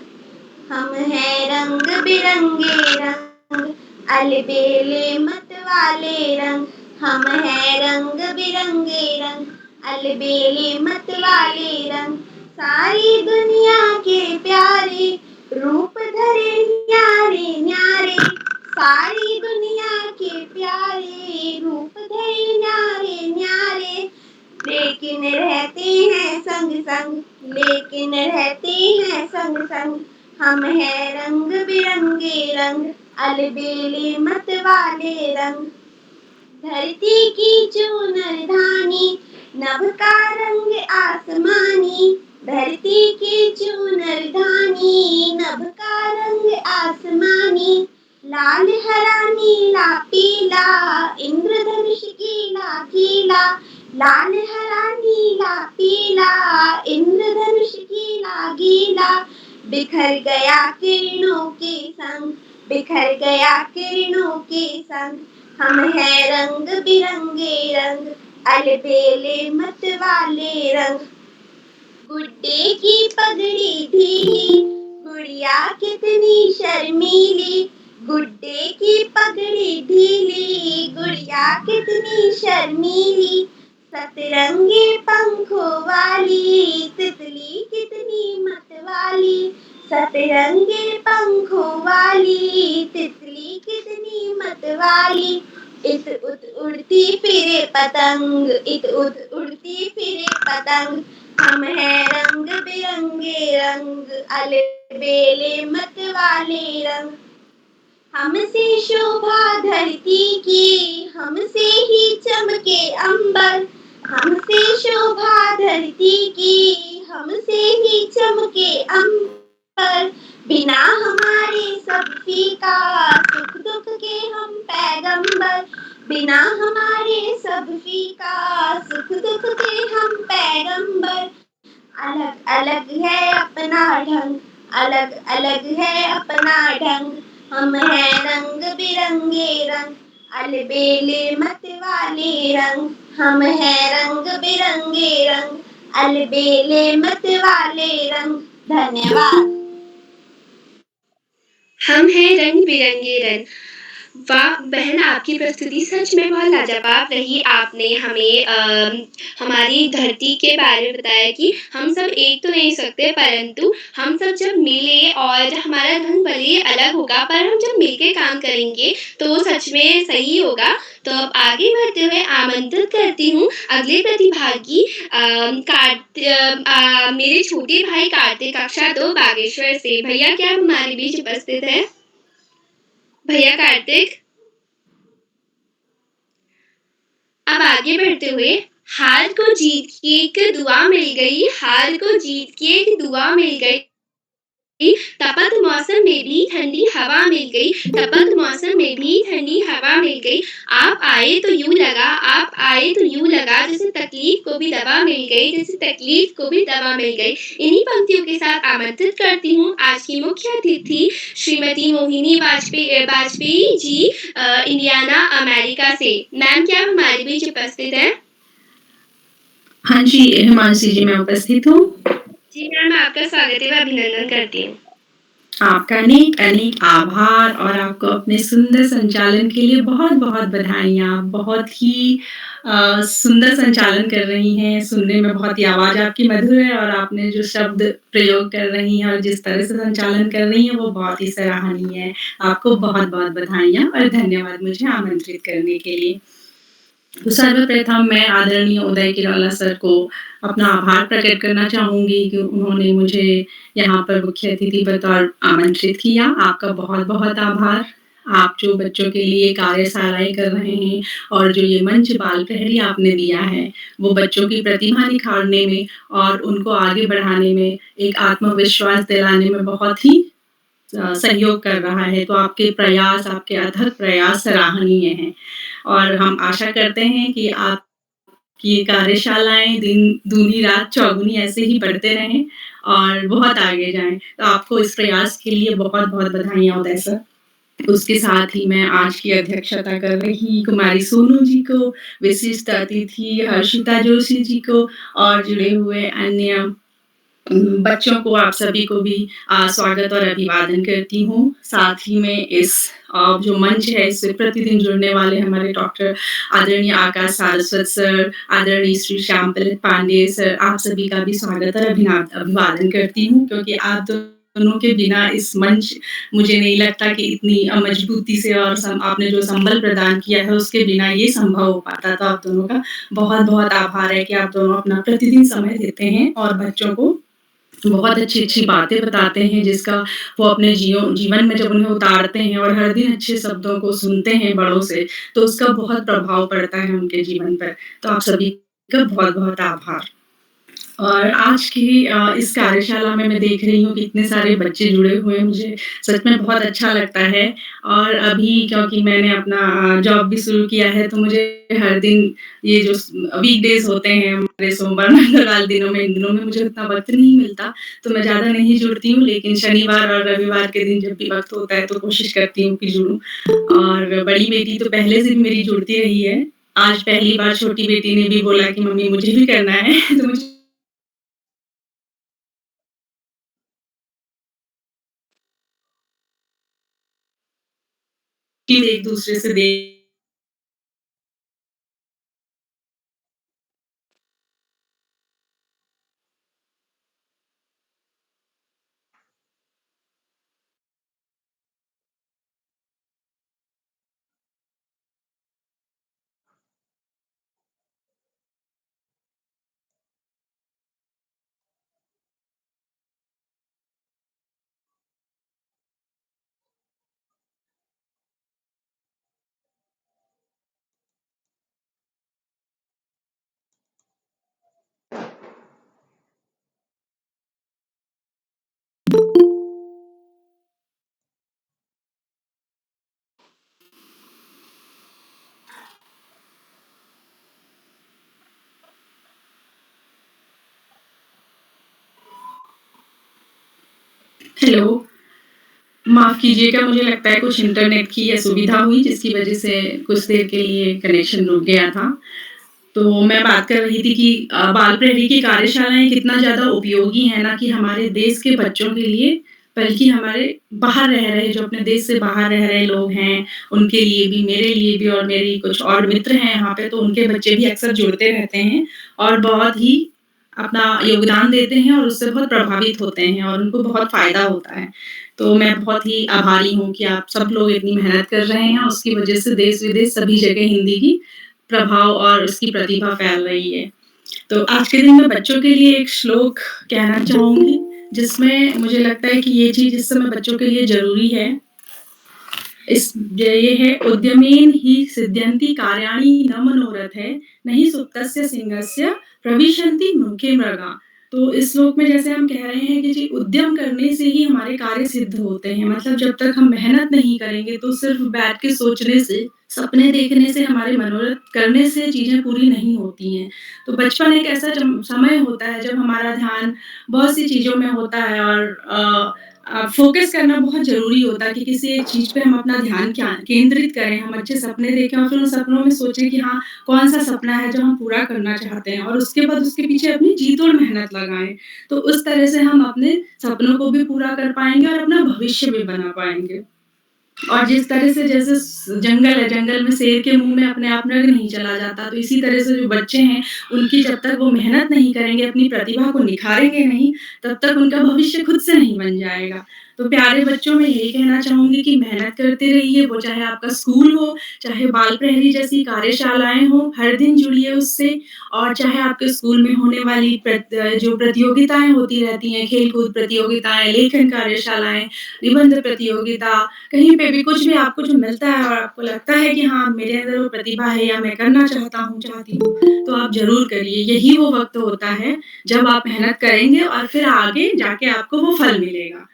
हम हैं रंग बिरंगे रंग, अलबेले मत वाले रंग। हम हैं रंग बिरंगे रंग, अलबेले मत वाले रंग। सारी दुनिया के प्यारे रूप धरे न्यारे न्यारे। सारी दुनिया के प्यारे रूप धरे न्यारे न्यारे। लेकिन रहते हैं संग संग, लेकिन रहते हैं संग संग। हम हैं रंग बिरंगे रंग, अलबेले मत वाले रंग। धरती की चूनर धानी, नभ का रंग आसमानी। धरती की चूनर धानी, नभ का रंग आसमानी। लाल हरा नीला पीला, इंद्रधनुष गीला गीला। लाल हरा नीला पीला, इंद्रधनुष गीला गीला। बिखर गया किरणों के संग, बिखर गया किरणों के संग। हम हैं रंग बिरंगे रंग, अलबेले मत वाले रंग। गुड्डे की पगड़ी ढीली, गुड़िया कितनी शर्मीली। गुड्डे की पगड़ी ढीली, गुड़िया कितनी शर्मीली। सतरंगे पंखों वाली, तितली कितनी मतवाली। सतरंगे पंखों वाली, तितली कितनी मतवाली। इत उत उड़ती फिरे पतंग, इत उत उड़ती फिरे पतंग। हम हैं रंग बिरंगे रंग, अलबेले मत वाले रंग। हमसे शोभा धरती की, हमसे ही चमके अंबर। हमसे शोभा धरती की, हमसे ही चमके अंबर। बिना हमारे सब फीका, सुख दुख के हम पैगंबर। बिना हमारे सब फीका, सुख दुख के हम पैगंबर। अलग अलग है अपना ढंग, अलग अलग है अपना ढंग। हम हैं रंग बिरंगे रंग, अलबेले मत वाले रंग। हम हैं रंग बिरंगे रंग, अलबेले मत वाले रंग। धन्यवाद। हम हैं रंग बिरंगे रंग। वाह बहन, आपकी प्रस्तुति सच में बहुत लाजवाब रही। आपने हमें हमारी धरती के बारे में बताया कि हम सब एक तो नहीं सकते, परंतु हम सब जब मिले और हमारा रंग भले ही अलग होगा, पर हम जब मिलके काम करेंगे तो वो सच में सही होगा। तो अब आगे बढ़ते हुए आमंत्रित करती हूँ अगले प्रतिभागी मेरे छोटे भाई कार्तिक, कक्षा 2 बागेश्वर से। भैया क्या आप हमारे बीच उपस्थित हैं? भैया कार्तिक, अब आगे बढ़ते हुए, हार को जीत की एक दुआ मिल गई, हार को जीत की एक दुआ मिल गई। तपत मौसम में भी ठंडी हवा मिल गई, तपत मौसम में भी ठंडी हवा मिल गई। आप आए तो यूं लगा, आप आए तो यूं लगा जैसे तकलीफ को भी दवा मिल गई, जैसे तकलीफ को भी दवा मिल गई। इन्हीं पंक्तियों के साथ आमंत्रित करती हूँ आज की मुख्य अतिथि श्रीमती मोहिनी वाजपेयी जी, इंडियाना अमेरिका से। मैम क्या आप हमारे बीच उपस्थित हैं? हाँ जी हिमांशी जी, मैं उपस्थित हूँ। जी मैम, आपका स्वागत है व अभिनंदन करती हूँ। आपका अनेक अनेक आभार और आपको अपने सुंदर संचालन के लिए बहुत बहुत बधाइयाँ। बहुत ही सुंदर संचालन कर रही हैं, सुनने में बहुत ही आवाज़ आपकी मधुर है और आपने जो शब्द प्रयोग कर रही हैं और जिस तरह से संचालन कर रही हैं वो बहुत ही सराहनीय है। आपको बहुत बहुत बधाइयाँ और धन्यवाद मुझे आमंत्रित करने के लिए। तो सर्वप्रथम मैं आदरणीय उदय किरौला सर को अपना आभार प्रकट करना चाहूँगी कि उन्होंने मुझे यहाँ पर मुख्य अतिथि बतौर आमंत्रित किया। आपका बहुत-बहुत आभार। आप जो बच्चों के लिए कार्यशालाएँ कर रहे हैं और जो ये मंच बाल प्रहरी आपने दिया है, वो बच्चों की प्रतिभा निखारने में और उनको आगे बढ़ाने में, एक आत्मविश्वास दिलाने में बहुत ही सहयोग कर रहा है। तो आपके प्रयास, आपके अथक प्रयास सराहनीय हैं और हम आशा करते हैं कि आपकी ये कार्यशालाएँ दिन दूनी रात चौगुनी ऐसे ही बढ़ते रहें और बहुत आगे जाएँ। तो आपको इस प्रयास के लिए बहुत-बहुत बधाइयाँ उदय सर। उसके साथ ही मैं आज की अध्यक्षता कर रही कुमारी सोनू जी को, विशिष्ट अतिथि हर्षिता जोशी जी को और जुड़े हुए अन्य बच्चों को, आप सभी को भी स्वागत और अभिवादन करती हूँ। साथ ही में इस जो मंच है इससे प्रतिदिन जुड़ने वाले हमारे डॉक्टर आदरणीय आकाश सारस्वत सर, आदरणीय श्री श्याम पांडे सर, आप सभी का भी स्वागत और अभिवादन करती हूँ, क्योंकि आप दोनों के बिना इस मंच मुझे नहीं लगता कि इतनी मजबूती से और आपने जो संबल प्रदान किया है उसके बिना ये संभव हो पाता। तो आप दोनों का बहुत-बहुत आभार है कि आप दोनों अपना प्रतिदिन समय देते हैं और बच्चों को बहुत अच्छी-अच्छी बातें बताते हैं, जिसका वो अपने जीवन में जब उन्हें उतारते हैं और हर दिन अच्छे शब्दों को सुनते हैं बड़ों से, तो उसका बहुत प्रभाव पड़ता है उनके जीवन पर। तो आप सभी का बहुत-बहुत आभार। और आज की इस कार्यशाला में मैं देख रही हूँ कि इतने सारे बच्चे जुड़े हुए हैं, मुझे सच में बहुत अच्छा लगता है। और अभी क्योंकि मैंने अपना जॉब भी शुरू किया है, तो मुझे हर दिन ये जो वीकडेज़ होते हैं हमारे सोमवार, मंगलवार दिनों में, इन दिनों में मुझे उतना वक़्त नहीं मिलता, तो मैं ज़्यादा नहीं जुड़ती हूँ, लेकिन शनिवार और रविवार के दिन जब भी वक़्त होता है, तो कोशिश करती हूँ कि जुड़ूँ। और बड़ी बेटी तो पहले से भी मेरी जुड़ती रही है। आज पहली बार छोटी बेटी ने भी बोला कि मम्मी मुझे भी करना है, तो मुझे एक-दूसरे से देख हेलो, माफ़ कीजिएगा, मुझे लगता है कुछ इंटरनेट की असुविधा हुई जिसकी वज़ह से कुछ देर के लिए कनेक्शन रुक गया था। तो मैं बात कर रही थी कि बाल प्रहरी की कार्यशालाएँ कितना ज़्यादा उपयोगी हैं ना कि हमारे देश के बच्चों के लिए, बल्कि हमारे बाहर रह रहे जो अपने देश से बाहर रह रहे लोग हैं, उनके लिए भी, मेरे लिए भी और मेरी कुछ और मित्र हैं यहाँ पे, तो उनके बच्चे भी अक्सर जुड़ते रहते हैं और बहुत ही अपना योगदान देते हैं और उससे बहुत प्रभावित होते हैं और उनको बहुत फ़ायदा होता है। तो मैं बहुत ही आभारी हूँ कि आप सब लोग इतनी मेहनत कर रहे हैं, उसकी वजह से देश-विदेश सभी जगह हिंदी की प्रभाव और उसकी प्रतिभा फैल रही है। तो आज के दिन मैं बच्चों के लिए एक श्लोक कहना चाहूँगी, जिसमें मुझे लगता है कि ये चीज़ इस समय बच्चों के लिए ज़रूरी है। ये है उद्यमेन हि सिद्ध्यन्ति कार्याणि न मनोरथे, नहि सुप्तस्य सिंहस्य प्रविशन्ति मुखे मृगा। तो इस श्लोक में जैसे हम कह रहे हैं कि जी उद्यम करने से ही हमारे कार्य सिद्ध होते हैं। मतलब जब तक हम मेहनत नहीं करेंगे तो सिर्फ़ बैठ के सोचने से, सपने देखने से, हमारे मनोरथ करने से चीज़ें पूरी नहीं होती हैं। तो बचपन एक ऐसा समय होता है जब हमारा ध्यान बहुत सी चीज़ों में होता है और फ़ोकस करना बहुत ज़रूरी होता है कि किसी एक चीज़ पे हम अपना ध्यान क्या केंद्रित करें, हम अच्छे सपने देखें और फिर उन सपनों में सोचें कि हाँ, कौन-सा सपना है जो हम पूरा करना चाहते हैं और उसके बाद उसके पीछे अपनी जी-तोड़ मेहनत लगाएँ। तो उस तरह से हम अपने सपनों को भी पूरा कर पाएँगे और अपना भविष्य भी बना पाएँगे। और जिस तरह से जैसे जंगल है, जंगल में शेर के मुँह में अपने आप नग नहीं चला जाता, तो इसी तरह से जो बच्चे हैं, उनकी जब तक वो मेहनत नहीं करेंगे, अपनी प्रतिभा को निखारेंगे नहीं, तब तक उनका भविष्य खुद से नहीं बन जाएगा। तो प्यारे बच्चों, मैं यही कहना चाहूँगी कि मेहनत करते रहिए, वो चाहे आपका स्कूल हो, चाहे बाल प्रहरी जैसी कार्यशालाएँ हों, हर दिन जुड़िए उससे और चाहे आपके स्कूल में होने वाली जो प्रतियोगिताएँ होती रहती हैं, खेल-कूद प्रतियोगिताएँ, लेखन कार्यशालाएँ, निबंध प्रतियोगिता, कहीं पे भी कुछ भी आपको जो मिलता है और आपको लगता है कि हाँ, मेरे अंदर वो प्रतिभा है या मैं करना चाहता हूँ, चाहती हूँ, तो आप ज़रूर करिए। यही वो वक़्त होता है, जब आप मेहनत करेंगे और फिर आगे जाके आपको वो फल मिलेगा।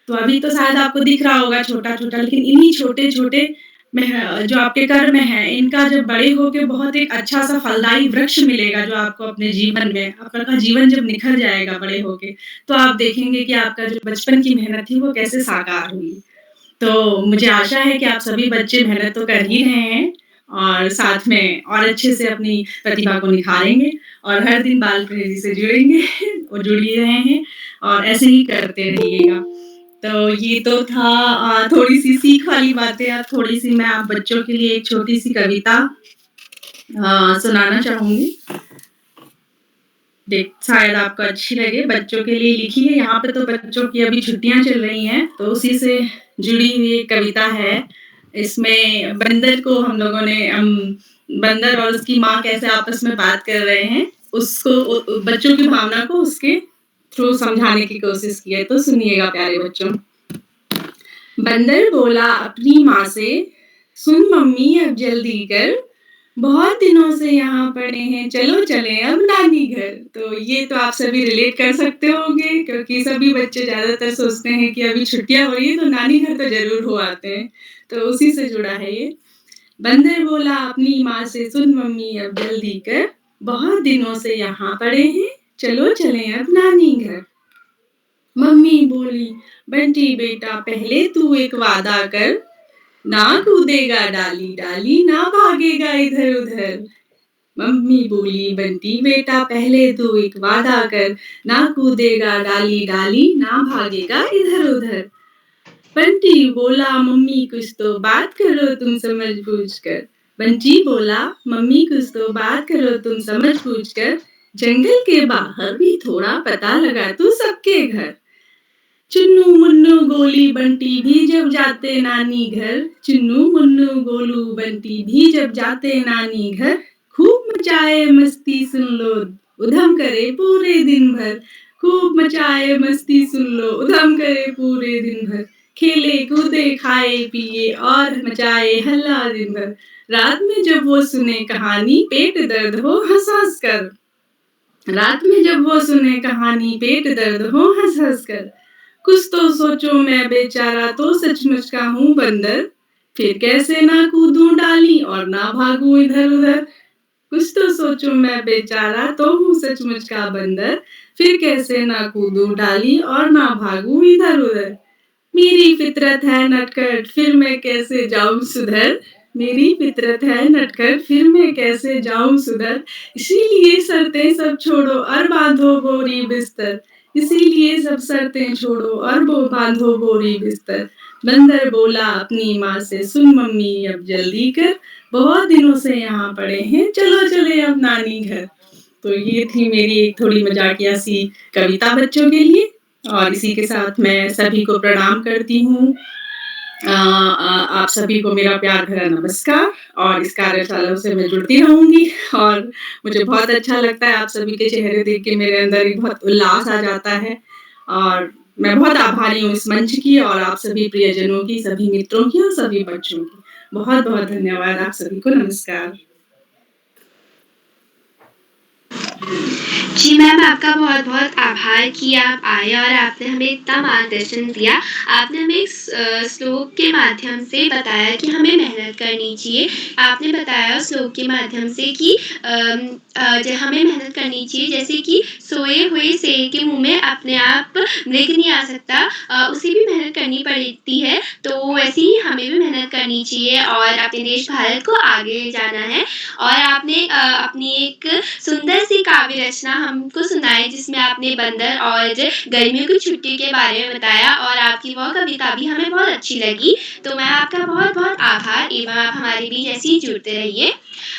तो अभी तो शायद आपको दिख रहा होगा छोटा-छोटा, लेकिन इन्हीं छोटे-छोटे जो आपके कर्म हैं, इनका जब बड़े होके बहुत एक अच्छा-सा फलदायी वृक्ष मिलेगा, जो आपको अपने जीवन में आपका जीवन जब निखर जाएगा बड़े होके, तो आप देखेंगे कि आपका जो बचपन की मेहनत थी, वो कैसे साकार हुई। तो मुझे आशा है कि आप सभी बच्चे मेहनत तो कर ही रहे हैं और साथ में और अच्छे से अपनी प्रतिभा को निखारेंगे और हर दिन बाल प्रहरी से जुड़ेंगे और जुड़ ही रहे हैं और ऐसे ही करते रहिएगा। तो ये तो था थोड़ी-सी सीख वाली बातें। अब थोड़ी-सी मैं आप बच्चों के लिए एक छोटी-सी कविता सुनाना चाहूँगी। शायद आपको अच्छी लगे, बच्चों के लिए लिखी है। यहाँ पे तो बच्चों की अभी छुट्टियाँ चल रही हैं, तो उसी से जुड़ी हुई एक कविता है। इसमें बंदर को हम लोगों ने बंदर और उसकी माँ कैसे आपस में बात कर रहे हैं, उसको बच्चों की भावना को उसके थ्रू समझाने की कोशिश की है। तो सुनिएगा प्यारे बच्चों। बंदर बोला अपनी माँ से, सुन मम्मी अब जल्दी कर, बहुत दिनों से यहाँ पड़े हैं, चलो चलें अब नानी घर। तो ये तो आप सभी रिलेट कर सकते होंगे क्योंकि सभी बच्चे ज़्यादातर सोचते हैं कि अभी छुट्टियाँ हो रही हैं तो नानी घर तो ज़रूर हो आते हैं। तो उसी से जुड़ा है ये। बंदर बोला अपनी माँ से, सुन मम्मी अब जल्दी कर, बहुत दिनों से यहाँ पड़े हैं, चलो चलें अब नानी घर। मम्मी बोली, बंटी बेटा पहले तू एक वादा कर, ना कूदेगा डाली डाली, ना भागेगा इधर उधर। मम्मी बोली, बंटी बेटा पहले तू एक वादा कर, ना कूदेगा डाली डाली, ना भागेगा इधर उधर। बंटी बोला, मम्मी कुछ तो बात करो तुम समझ बूझ कर। बंटी बोला, मम्मी कुछ तो बात करो तुम समझ बूझ कर, जंगल के बाहर भी थोड़ा पता लगा तू सबके घर। चुन्नू मुन्नू गोली बंटी भी जब जाते नानी घर, चुन्नू मुन्नू गोलू बंटी भी जब जाते नानी घर, खूब मचाए मस्ती सुन लो, उधम करे पूरे दिन भर। खूब मचाए मस्ती सुन लो, उधम करे पूरे दिन भर। खेले कूदे खाए पिए और मचाए हल्ला दिन भर। रात में जब वो सुने कहानी पेट दर्द हो हंस हंस कर। रात में जब वो सुने कहानी पेट दर्द हो हंस हंस कर। कुछ तो सोचो मैं बेचारा तो सचमुच का हूँ बंदर, फिर कैसे ना कूदूं डाली और ना भागूं इधर उधर। कुछ तो सोचूं मैं बेचारा, तो हूँ सचमुच का बंदर, फिर कैसे ना कूदूं डाली और ना भागूं इधर-उधर। मेरी फितरत है नटखट, फिर मैं कैसे जाऊँ सुधर। मेरी फितरत है नटखट, फिर मैं कैसे जाऊँ सुधर। इसीलिए शर्तें सब छोड़ो और बांधो बोरी बिस्तर। इसीलिए सब शर्तें छोड़ो और बांधो बोरी बिस्तर। बंदर बोला अपनी माँ से, सुन मम्मी अब जल्दी कर, बहुत दिनों से यहाँ पड़े हैं, चलो चले अब नानी घर। तो ये थी मेरी एक थोड़ी मजाकिया सी कविता बच्चों के लिए, और इसी के साथ मैं सभी को प्रणाम करती हूँ। आप सभी को मेरा प्यार भरा नमस्कार, और इस कार्यशाला से मैं जुड़ती रहूँगी, और मुझे बहुत अच्छा लगता है आप सभी के चेहरे देख के मेरे अंदर एक बहुत उल्लास आ जाता है, और मैं बहुत आभारी हूँ इस मंच की और आप सभी प्रियजनों की, सभी मित्रों की और सभी बच्चों की। बहुत-बहुत धन्यवाद आप सभी को, नमस्कार। जी मैम, आपका बहुत-बहुत आभार कि आप आए और आपने हमें इतना मार्गदर्शन दिया। आपने हमें एक श्लोक के माध्यम से बताया कि हमें मेहनत करनी चाहिए। आपने बताया श्लोक के माध्यम से कि हमें मेहनत करनी चाहिए, जैसे कि सोए हुए शेर के मुँह में अपने आप मृग नहीं आ सकता, उसे भी मेहनत करनी पड़ती है। तो वैसे ही हमें भी मेहनत करनी चाहिए और अपने देश भारत को आगे ले जाना है। और आपने अपनी एक सुंदर सी काव्य रचना हमको सुनाई, जिसमें आपने बंदर और गर्मियों की छुट्टी के बारे में बताया, और आपकी वह कविता भी हमें बहुत अच्छी लगी। तो मैं आपका बहुत-बहुत आभार, एवं आप हमारे बीच ऐसे ही जुड़ते रहिए।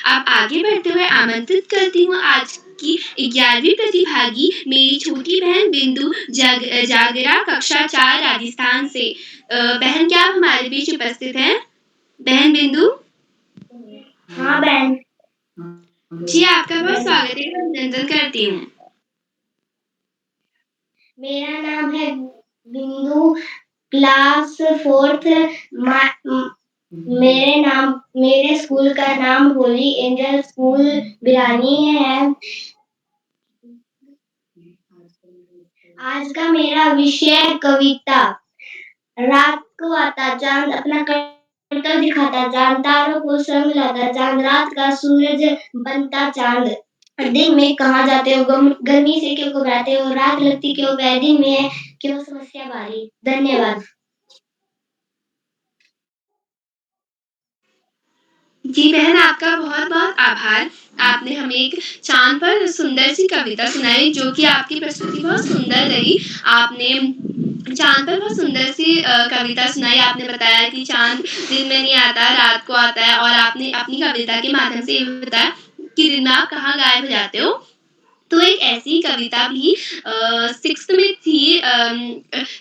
अब आगे बढ़ते हुए आमंत्रित करती हूँ आज की 11वीं प्रतिभागी मेरी छोटी बहन बिंदु जागरा, कक्षा 4 राजस्थान से। बहन, क्या आप हमारे बीच उपस्थित हैं? बहन बिंदु? हाँ बहन। जी, आपका बहुत स्वागत है, मैं अभिनंदन करती हूँ। मेरा नाम है बिंदु, क्लास 4th। मेरे स्कूल का नाम होली एंजल स्कूल बिरानी है। आज का मेरा विषय कविता। रात को आता चांद अपना करतब दिखाता, चांद तारों को संग लाता, चांद रात का सूरज बनता चांद। दिन में कहाँ जाते हो, गर्मी से क्यों घबराते हो, रात लगती क्यों है, दिन में क्यों समस्या भारी। धन्यवाद। जी बहन, आपका बहुत-बहुत आभार। आपने हमें एक चाँद पर सुंदर सी कविता सुनाई, जो कि आपकी प्रस्तुति बहुत सुंदर रही। आपने चाँद पर बहुत सुंदर सी कविता सुनाई। आपने बताया कि चाँद दिन में नहीं आता, रात को आता है, और आपने अपनी कविता के माध्यम से ये भी बताया कि दिन में आप कहाँ गायब हो जाते हो। तो एक ऐसी कविता भी 6th में थी,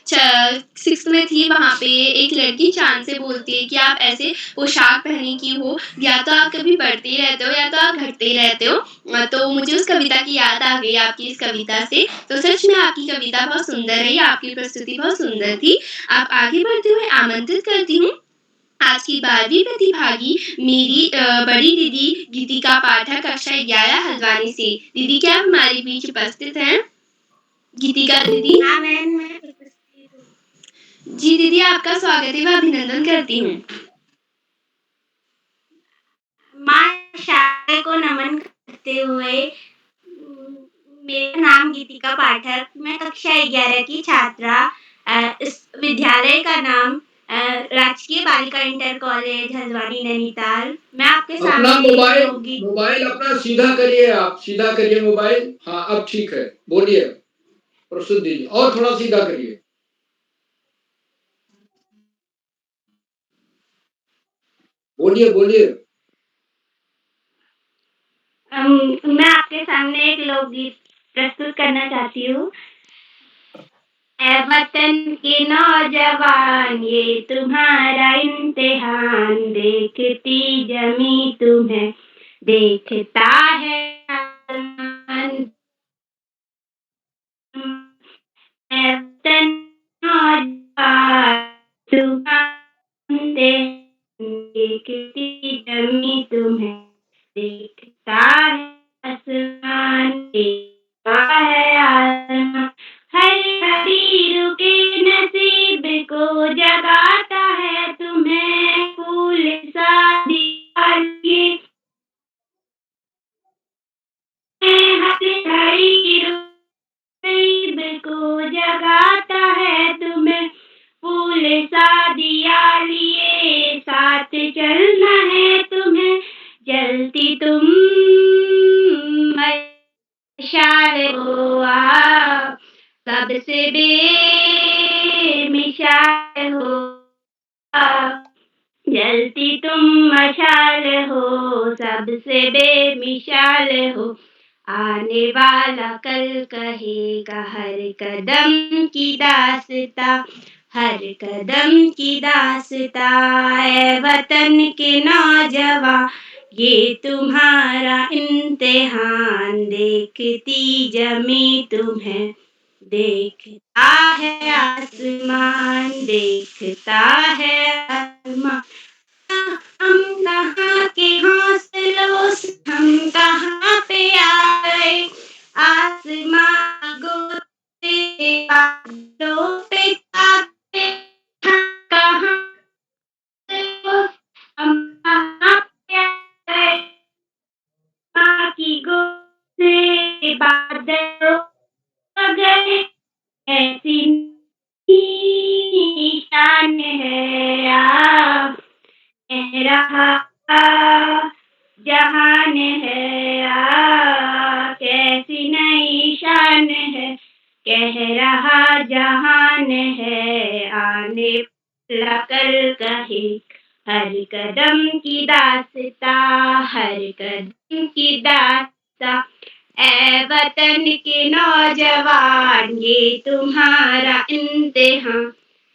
6th में थी, वहाँ पे एक लड़की चाँद से बोलती है कि आप ऐसे पोशाक पहनी क्यों हो, या तो आप कभी बढ़ते ही रहते हो या तो आप घटते ही रहते हो। तो मुझे उस कविता की याद आ गई आपकी इस कविता से। तो सच में आपकी कविता बहुत सुंदर रही, आपकी प्रस्तुति बहुत सुंदर थी। अब आगे बढ़ते हुए आमंत्रित करती हूँ आज की 12वीं प्रतिभागी मेरी बड़ी दीदी गीतिका पाठक, कक्षा 11 हल्द्वानी से। दीदी, क्या आप हमारे बीच उपस्थित हैं? गीतिका दीदी? हाँ बहन, मैं उपस्थित हूँ। जी दीदी, आपका स्वागत है, मैं अभिनंदन करती हूँ। माँ शारदा को नमन करते हुए, मेरा नाम गीतिका पाठक, मैं कक्षा 11 की छात्रा। इस विद्यालय का नाम राजकीय बालिका इंटर कॉलेज हल्द्वानी नैनीताल। मैं आपके अपना सामने मोबाइल अपना सीधा करिए, आप सीधा करिए मोबाइल। हाँ, अब ठीक है, बोलिए, प्रस्तुत दीजिए, और थोड़ा सीधा करिए। बोलिए। मैं आपके सामने एक लोकगीत प्रस्तुत करना चाहती हूँ। ऐ वतन के नौजवान, ये तुम्हारा इम्तिहान, देखती जमी तुम्हें देखता है आसमान। ऐ वतन नौजवान, देखती जमी तुम्हें देखता है आसमान, देखता है आसमान। हर हबीर के नसीब को जगाता है तुम्हें, फूल सा दिया ये चलना है तुम्हें, जलती तुम मशाल हो आप, सबसे बेमिसाल हो आप। जलती तुम मशाल हो, सबसे बेमिसाल हो। आने वाला कल कहेगा हर कदम की दास्तां, हर कदम की दास्तां। ऐ वतन के नौजवान, ये तुम्हारा इम्तिहान, देखती जमी तुम्हें, देखता है आसमान, देखता है आसमान। हम कहाँ के हौसलों से हम कहाँ पे आए, आसमां गोते बादलों पे आके। हम कहाँ से हम कहाँ पे आए, माँ की गोद से बादलों आ गए। ऐसी शान है आप, कह रहा जहान है कैसी नई शान है, कह रहा जहान है। आने वाला कल कहे हर कदम की दास्तां, हर कदम की दास्तां। ऐ वतन के नौजवान, ये तुम्हारा इम्तिहान,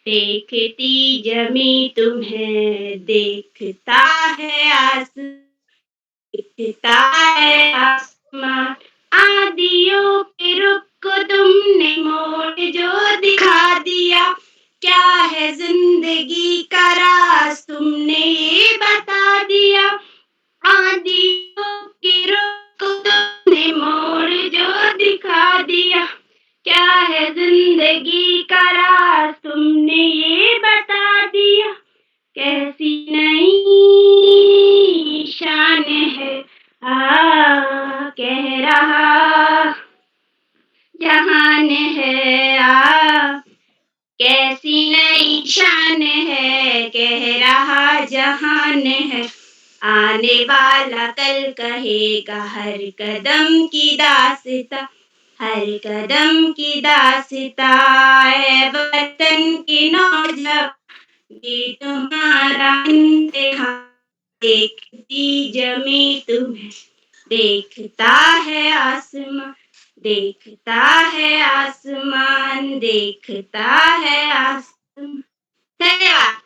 देखती जमी तुम्हें, देखता है देखता है आसमान। आदियों के रुख को तुमने मोड़ जो दिखा दिया, क्या है जिंदगी का राज तुमने ये बता दिया। आदियों के रुख को तुमने मोड़ जो दिखा दिया, क्या है जिंदगी का राज तुमने ये बता दिया। कैसी नई शान है कह रहा जहान है कैसी नई शान है, कह रहा जहान है। आने वाला कल कहेगा हर कदम की दास्तां, हर कदम की दास्तां। ऐ वतन के नौजवान, ये तुम्हारा इम्तिहान, देखती जमी तुम्हें, देखता है आसमां, देखता है आसमान, देखता है आसमान। धन्यवाद।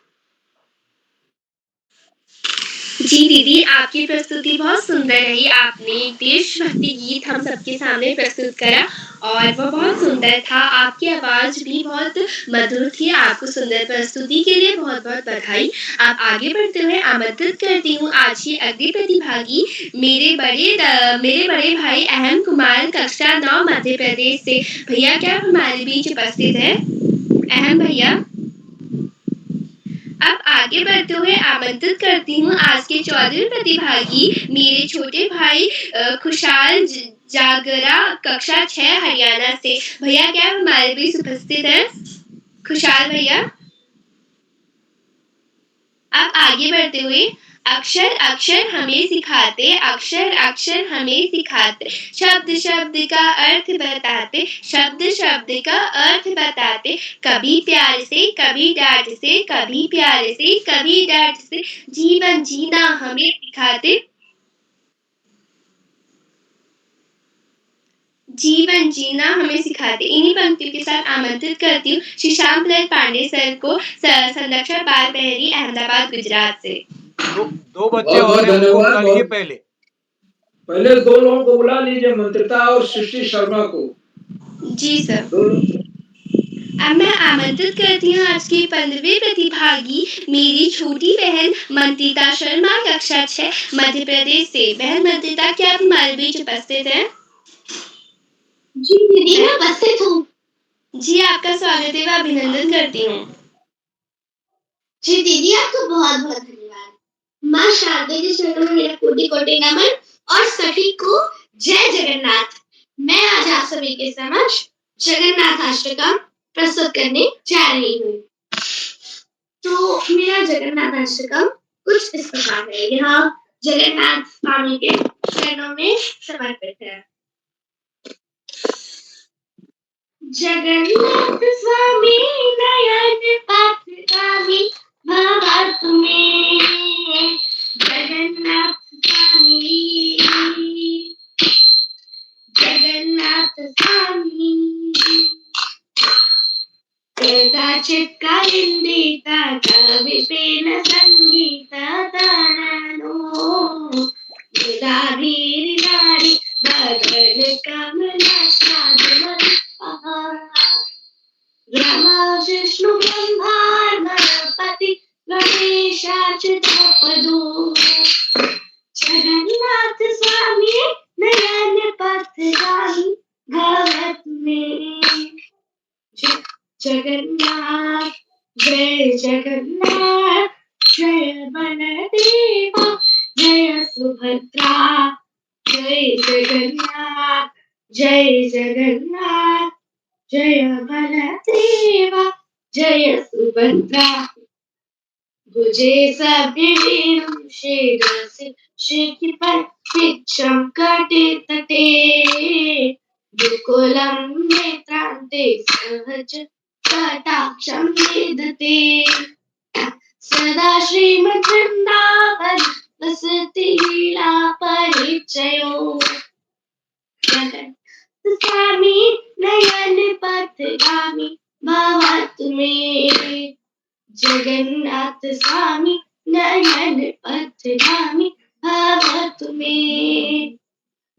जी दीदी, आपकी प्रस्तुति बहुत सुंदर रही। आपने एक देशभक्ति गीत हम सबके सामने प्रस्तुत करा और वो बहुत सुंदर था। आपकी आवाज़ भी बहुत मधुर थी। आपको सुंदर प्रस्तुति के लिए बहुत-बहुत बधाई। आप आगे बढ़ते हुए आमंत्रित करती हूँ आज की अगली प्रतिभागी मेरे बड़े भाई अहम कुमार कक्षा 9 मध्य प्रदेश से। भैया क्या आप हमारे बीच उपस्थित हैं? अहम भैया। अब आगे बढ़ते हुए आमंत्रित करती हूँ आज के 14वें प्रतिभागी मेरे छोटे भाई खुशहाल जागरा कक्षा 6 हरियाणा से। भैया क्या आप हमारे बीच उपस्थित हैं? खुशहाल भैया। अब आगे बढ़ते हुए अक्षर अक्षर हमें सिखाते, अक्षर अक्षर हमें सिखाते, शब्द शब्द का अर्थ बताते, शब्द शब्द का अर्थ बताते। कभी प्यार से कभी डांट से, कभी प्यार से कभी डांट से, जीवन जीना हमें सिखाते, जीवन जीना हमें सिखाते। इन्हीं पंक्तियों के साथ आमंत्रित करती हूँ श्री श्याम प्रसाद पांडे सर को, संरक्षक बाल प्रहरी अहमदाबाद गुजरात से। दो बच्चे और हैं, उनको बुलाइए पहले। पहले 2 लोगों को बुला लीजिए, मंत्रिता और सृष्टि शर्मा को। जी सर। अब मैं आमंत्रित करती हूँ आज की 15वीं प्रतिभागी मेरी छोटी बहन मंत्रिता शर्मा कक्षा 6 मध्य प्रदेश से। बहन मंत्रिता क्या आप हमारे बीच उपस्थित हैं? जी दीदी मैं उपस्थित हूँ। जी आपका स्वागत है, मैं अभिनंदन करती हूँ। जी दीदी आपको बहुत बहुत धन्यवाद। माँ शारदे के चरणों में मेरा कोटि कोटि नमन और सभी को जय जगन्नाथ। मैं आज आप सभी के समक्ष जगन्नाथ अष्टकम प्रस्तुत करने जा रही हूँ। तो मेरा जगन्नाथ अष्टकम कुछ इस प्रकार है। यह जगन्नाथ स्वामी के चरणों में समर्पित है। जगन्नाथ स्वामी नयन पथगामी भव तुम्हें, जगन्नाथ स्वामी, जगन्नाथ स्वामी। कदाचित् कालिन्दीता कविपेन संगीततानो, लीलाधीरिदारि भगन कमलास्वादमति ब्रह्मा विष्णु ब्रह्माण्डपति गणेशाच्युतपदो, जगन्नाथ स्वामी नयन पथगामी भव तुम्हें। जगन्नाथ जय जगन्नाथ, जय बलदेवा जय सुभद्रा, जय जगन्नाथ जय जगन्नाथ, जय बलदेवा जय सुभद्रा। भुजे सभ्य वेणु शिरसि शिखिपतिच्छं कटे तटे, दुकुलं नेत्रान्ते सहज कटाक्षं विदते, सदा श्रीमद्वृन्दावन वसति लीला परिचयो। जगन्नाथ स्वामी नयन पथगामी भव तुम्हें, जगन्नाथ स्वामी नयन पथगामी भव तुम्हें।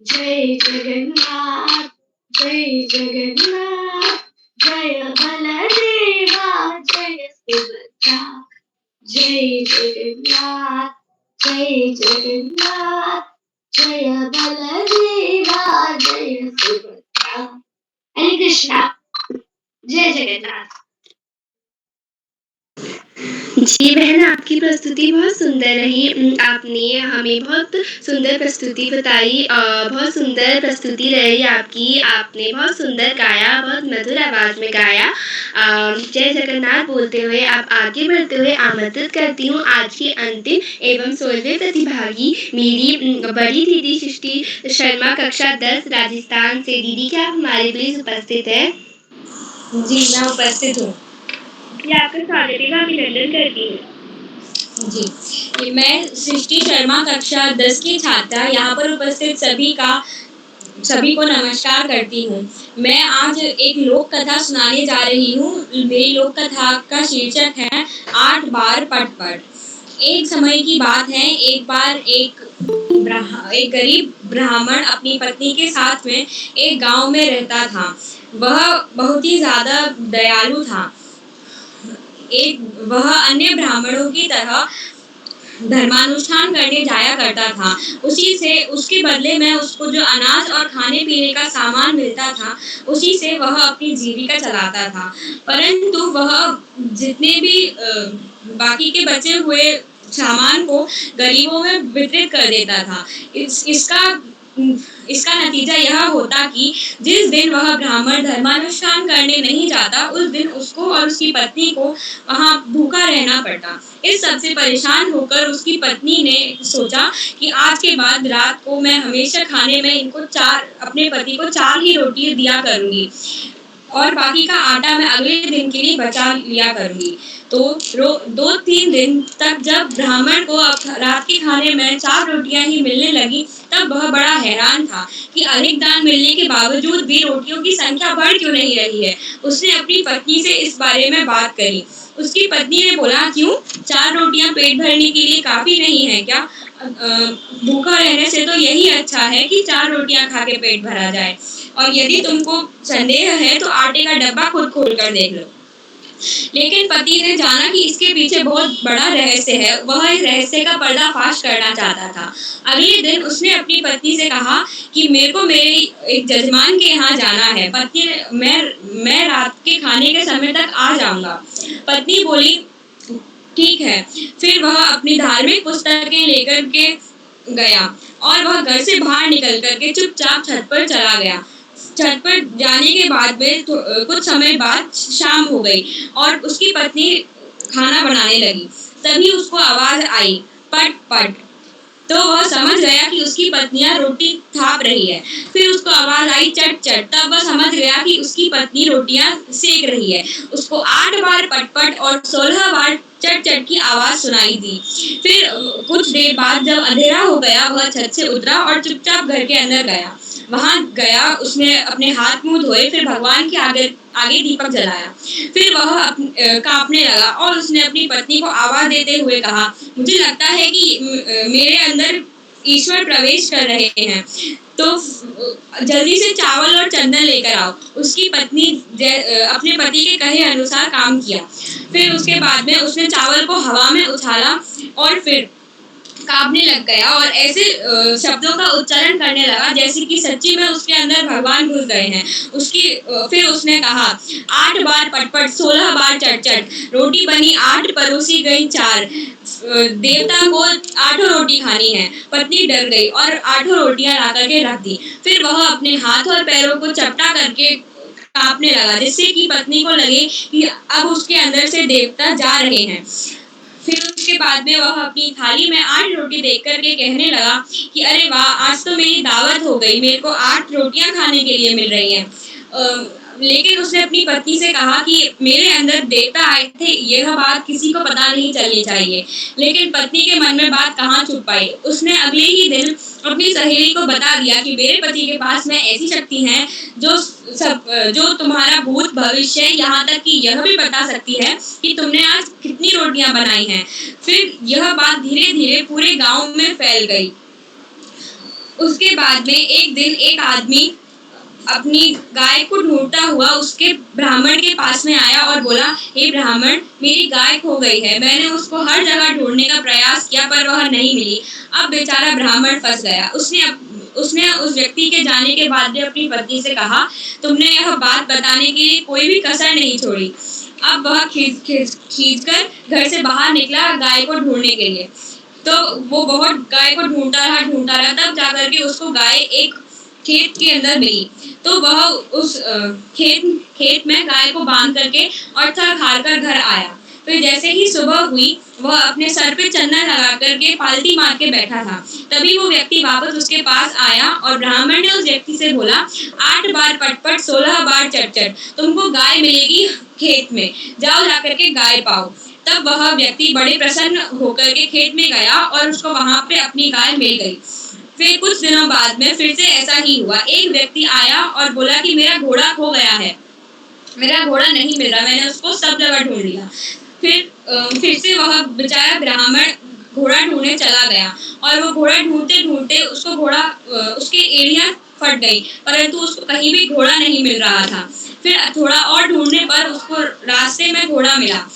जय जगन्नाथ जय जगन्नाथ, जय बलदेवा जय सुभद्रा, जय जगन्नाथ जय जगन्नाथ, जय बलदेवा जय सुभद्रा। हरे कृष्णा, जय जगन्नाथ। जी बहन, आपकी प्रस्तुति बहुत सुंदर रही। आपने हमें बहुत सुंदर प्रस्तुति बताई, बहुत सुंदर प्रस्तुति रही आपकी। आपने बहुत सुंदर गाया, बहुत मधुर आवाज़ में गाया। जय जगन्नाथ बोलते हुए आप आगे बढ़ते हुए आमंत्रित करती हूँ आज की अंतिम एवं 16वें प्रतिभागी मेरी बड़ी दीदी सृष्टि शर्मा, कक्षा 10 राजस्थान से। दीदी, क्या आप हमारे प्लीज उपस्थित है? जी, मैं उपस्थित हूँ। आपका स्वागत है, अभिनंदन करती हूँ। जी, मैं सृष्टि शर्मा कक्षा 10 की छात्रा यहाँ पर उपस्थित सभी को नमस्कार करती हूँ। मैं आज एक लोक कथा सुनाने जा रही हूँ। मेरी लोक कथा का शीर्षक है 8 बार पट पट। एक समय की बात है, एक बार एक गरीब ब्राह्मण अपनी पत्नी के साथ में एक गांव में रहता था। वह बहुत ही ज्यादा दयालु था। वह अन्य ब्राह्मणों की तरह धर्मानुष्ठान करने जाया करता था। उसके बदले में उसको जो अनाज और खाने पीने का सामान मिलता था, उसी से वह अपनी जीविका चलाता था। परंतु वह जितने भी बाकी के बचे हुए सामान को गरीबों में वितरित कर देता था। इसका नतीजा यह होता कि जिस दिन वह ब्राह्मण धर्मानुष्ठान करने नहीं जाता, उस दिन उसको और उसकी पत्नी को वहाँ भूखा रहना पड़ता। इस सबसे परेशान होकर उसकी पत्नी ने सोचा कि आज के बाद रात को मैं हमेशा खाने में अपने पति को 4 ही रोटी दिया करूंगी और बाकी का आटा मैं अगले दिन के लिए बचा लिया करूंगी। तो 2-3 दिन तक जब ब्राह्मण को रात के खाने में 4 रोटियां ही मिलने लगी, तब वह बड़ा हैरान था कि अधिक दान मिलने के बावजूद भी रोटियों की संख्या बढ़ क्यों नहीं रही है। उसने अपनी पत्नी से इस बारे में बात करी। उसकी पत्नी ने बोला, क्यों, 4 रोटियां पेट भरने के लिए काफी नहीं है क्या? भूखा रहने से तो यही अच्छा है कि 4 रोटियां खा के पेट भरा जाए। और यदि तुमको संदेह है तो आटे का डब्बा खुद खोल कर देख लो। लेकिन पति ने जाना कि इसके पीछे बहुत बड़ा रहस्य है। वह इस रहस्य का पर्दाफाश करना चाहता था। अगले दिन उसने अपनी पत्नी से कहा कि मेरे को मेरे एक जजमान के यहाँ जाना है। पत्नी मैं रात के खाने के समय तक आ जाऊंगा। पत्नी बोली, ठीक है। फिर वह अपनी धार्मिक पुस्तकें लेकर के गया और वह घर से बाहर निकल करके चुपचाप छत पर चला गया। छत पर जाने के बाद में कुछ समय बाद शाम हो गई और उसकी पत्नी खाना बनाने लगी। तभी उसको आवाज आई, पट पट। तो वह समझ गया कि उसकी पत्नियां रोटी थाप रही है। फिर उसको आवाज आई चट चट। तब वह समझ गया कि उसकी पत्नी रोटियां सेक रही है। उसको 8 बार पटपट और 16 बार चट चट की आवाज सुनाई दी। फिर कुछ देर बाद जब अंधेरा हो गया, वह छत से उतरा और चुपचाप घर के अंदर गया। वहां गया, उसने अपने हाथ मुंह धोए, फिर भगवान के आगे दीपक जलाया। फिर वह कांपने लगा और उसने अपनी पत्नी को आवाज देते हुए कहा, मुझे लगता है कि मेरे अंदर ईश्वर प्रवेश कर रहे हैं, तो जल्दी से चावल और चंदन लेकर आओ। उसकी पत्नी अपने पति के कहे अनुसार काम किया। फिर उसके बाद में उसने चावल को हवा में उछाला और फिर कांपने लग गया और ऐसे शब्दों का उच्चारण करने लगा जैसे कि सच्ची में उसके अंदर भगवान घुस गए हैं। फिर उसने कहा 8 बार पटपट 16 बार चट चट। रोटी बनी 8, परोसी गई 4। देवता को 8 रोटी खानी है। पत्नी डर गई और 8 रोटियां ला करके रख दी। फिर वह अपने हाथ और पैरों को चपटा करके कांपने लगा, जिससे कि पत्नी को लगे कि अब उसके अंदर से देवता जा रहे हैं। फिर उसके बाद में वह अपनी थाली में 8 रोटी देख करके कहने लगा कि अरे वाह, आज तो मेरी दावत हो गई, मेरे को 8 रोटियां खाने के लिए मिल रही हैं। लेकिन उसने अपनी पत्नी से कहा कि मेरे अंदर देवता आए थे, यह बात किसी को पता नहीं चलनी चाहिए। लेकिन पत्नी के मन में बात कहाँ छुप पाई। उसने अगले ही दिन अपनी सहेली को बता दिया कि मेरे पति के पास में ऐसी शक्ति है जो तुम्हारा भूत भविष्य, यहाँ तक कि यह भी बता सकती है कि तुमने आज कितनी रोटियां बनाई हैं। फिर यह बात धीरे धीरे पूरे गांव में फैल गई। उसके बाद में एक दिन एक आदमी अपनी गाय को ढूंढता हुआ उसके ब्राह्मण के पास में आया और बोला, हे ब्राह्मण, मेरी गाय खो गई है। मैंने उसको हर जगह ढूंढने का प्रयास किया पर वह नहीं मिली। अब बेचारा ब्राह्मण फंस गया। उसने उस व्यक्ति के जाने के बाद भी अपनी पत्नी से कहा, तुमने यह बात बताने के लिए कोई भी कसर नहीं छोड़ी। अब वह खींचकर घर से बाहर निकला गाय को ढूंढने के लिए। तो वो बहुत गाय को ढूंढता रहा, तब जाकर के उसको गाय एक खेत के अंदर मिली। तो वह उस खेत में गाय को बांध करके और थक हार कर घर आया। फिर जैसे ही सुबह हुई, वह अपने सर पे चंदन लगा करके पालती मार के बैठा था। तभी वो व्यक्ति वापस उसके पास आया और ब्राह्मण ने उस व्यक्ति से बोला, 8 बार पटपट 16 बार चट चट, तुमको गाय मिलेगी खेत में, जाओ जा करके गाय पाओ। तब वह व्यक्ति बड़े प्रसन्न होकर के खेत में गया और उसको वहां पे अपनी गाय मिल गई। फिर कुछ दिनों बाद में फिर से ऐसा ही हुआ। एक व्यक्ति आया और बोला कि मेरा घोड़ा खो गया है, मेरा घोड़ा नहीं मिल रहा, मैंने उसको सब जगह ढूंढ लिया। फिर से वह बेचारा ब्राह्मण घोड़ा ढूंढने चला गया और वो घोड़ा ढूंढते ढूंढते उसके एड़ियां फट गई, परंतु उसको कहीं भी घोड़ा नहीं मिल रहा था। फिर थोड़ा और ढूंढने पर उसको रास्ते में घोड़ा मिला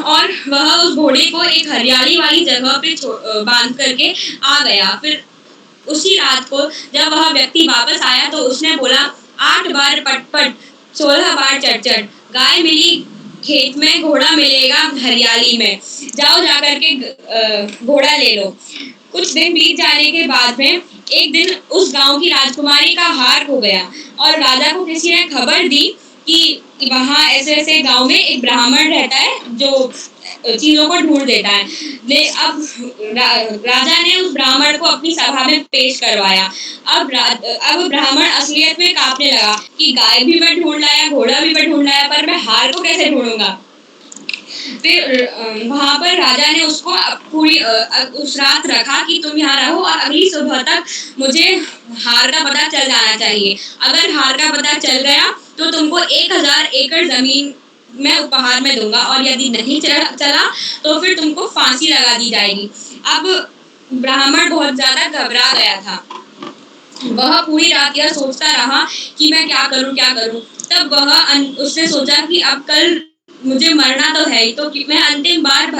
और वह उस घोड़े को एक हरियाली वाली जगह पे बांध करके आ गया। फिर उसी रात को जब वह व्यक्ति वापस आया तो उसने बोला, 8 बार पटपट 16 बार चट चट, गाय मिली खेत में, घोड़ा मिलेगा हरियाली में, जाओ जा करके घोड़ा ले लो। कुछ दिन बीत जाने के बाद में एक दिन उस गांव की राजकुमारी का हार हो गया और राजा को किसी ने खबर दी कि वहाँ ऐसे गांव में एक ब्राह्मण रहता है जो चीजों को ढूंढ देता है। अब राजा ने उस ब्राह्मण को अपनी सभा में पेश करवाया। अब ब्राह्मण असलियत में कांपने लगा कि गाय भी मैं ढूंढ लाया, घोड़ा भी मैं ढूंढ लाया, पर मैं हार को कैसे ढूंढूंगा। फिर वहां पर राजा ने उसको पूरी उस रात रखा कि तुम यहाँ रहो और अगली सुबह तक मुझे हार का पता चल जाना चाहिए। अगर हार का पता चल गया तो तुमको 1000 एकड़ जमीन मैं उपहार में दूंगा और यदि नहीं चला तो फिर तुमको फांसी लगा दी जाएगी। अब ब्राह्मण बहुत ज्यादा घबरा गया था। वह पूरी रात यह सोचता रहा कि मैं क्या करूं। तब उसने सोचा कि अब कल मुझे मरना तो है ही, तो मैं अंतिम बार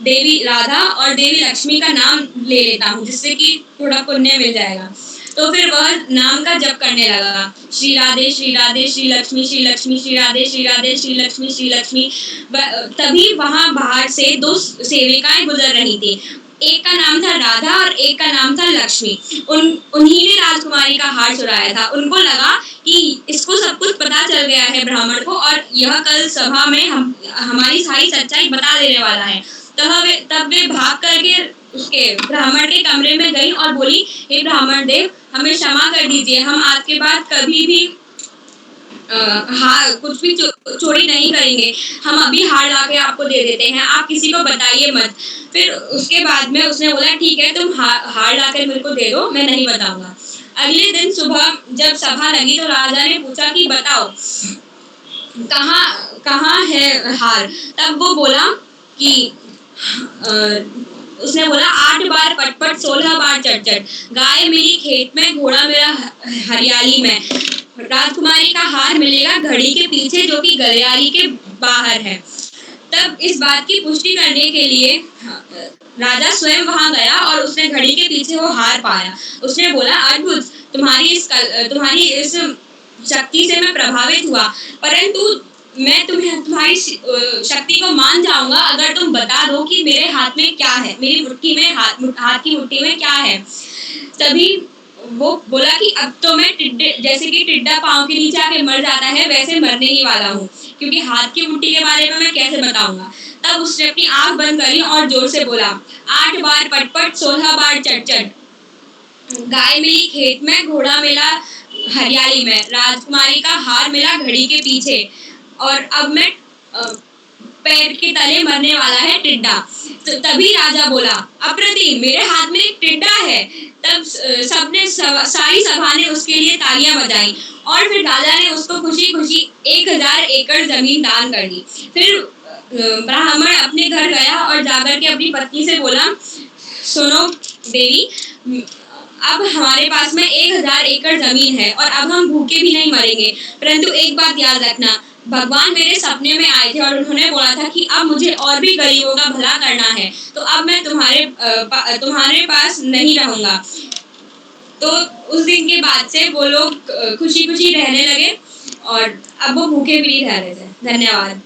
देवी राधा और देवी लक्ष्मी का नाम ले लेता हूँ, जिससे कि थोड़ा पुण्य मिल जाएगा। तो फिर वह नाम का जप करने लगा, श्री राधे श्री राधे श्री लक्ष्मी श्री लक्ष्मी श्री राधे श्री राधे श्री लक्ष्मी श्री लक्ष्मी। तभी वहां बाहर से 2 सेविकाएं गुजर रही थी। एक का नाम था राधा और एक का नाम था लक्ष्मी। उन्हीं ने राजकुमारी का हार चुराया था। उनको लगा कि इसको सब कुछ पता चल गया है ब्राह्मण को और यह कल सभा में हमारी सारी सच्चाई बता देने वाला है। तब वे भाग करके उसके ब्राह्मण के कमरे में गई और बोली, हे ब्राह्मण देव, हमें क्षमा कर दीजिए, हम आपके बाद कभी भी कुछ भी चोरी नहीं करेंगे, हम अभी हार ला के आपको दे देते हैं, आप किसी को बताइए मत। फिर उसके बाद में उसने बोला, ठीक है, तुम हार ला कर मेरे को दे दो, मैं नहीं बताऊंगा। अगले दिन सुबह जब सभा लगी तो राजा ने पूछा कि बताओ कहाँ है हार। तब वो बोला कि उसने बोला, 8 बार पटपट 16 बार चटचट, गाय मेरी खेत में, घोड़ा मेरा हरियाली में, राजकुमारी का हार मिलेगा घड़ी के पीछे जो कि गलियारी के बाहर है। तब इस बात की पुष्टि करने के लिए राजा स्वयं वहां गया और उसने घड़ी के पीछे वो हार पाया। उसने बोला, अद्भुत, तुम्हारी इस शक्ति से मैं प्रभावित हुआ, परंतु मैं तुम्हारी शक्ति को मान जाऊंगा अगर तुम बता दो कि मेरे हाथ में क्या है, मेरी मुट्ठी में हाथ की मुट्ठी में क्या है। तभी वो बोला कि अब तो मैं जैसे कि टिड्डा पांव के नीचे आके मर जाता है वैसे मरने ही वाला हूँ, क्योंकि हाथ की मुट्ठी के बारे में मैं कैसे बताऊंगा। तब उसने अपनी आंख बंद करी और जोर से बोला, 8 बार पटपट 16 बार चटचट, गाय मिली खेत में, घोड़ा मिला हरियाली में, राजकुमारी का हार मिला घड़ी के पीछे, और अब मैं पैर के तले मरने वाला है टिड्डा। तो तभी राजा बोला, अप्रतिम, मेरे हाथ में एक टिड्डा है। तब सारी सभा ने उसके लिए तालियां बजाई और फिर राजा ने उसको खुशी खुशी 1000 एकड़ जमीन दान कर दी। फिर ब्राह्मण अपने घर गया और जाकर के अपनी पत्नी से बोला, सुनो देवी, अब हमारे पास में 1000 एकड़ जमीन है और अब हम भूखे भी नहीं मरेंगे, परंतु एक बात याद रखना, भगवान मेरे सपने में आए थे और उन्होंने बोला था कि अब मुझे और भी गरीबों का भला करना है, तो अब मैं तुम्हारे पास नहीं रहूंगा। तो उस दिन के बाद से वो लोग खुशी खुशी रहने लगे और अब वो भूखे भी नहीं रह रहे थे। धन्यवाद।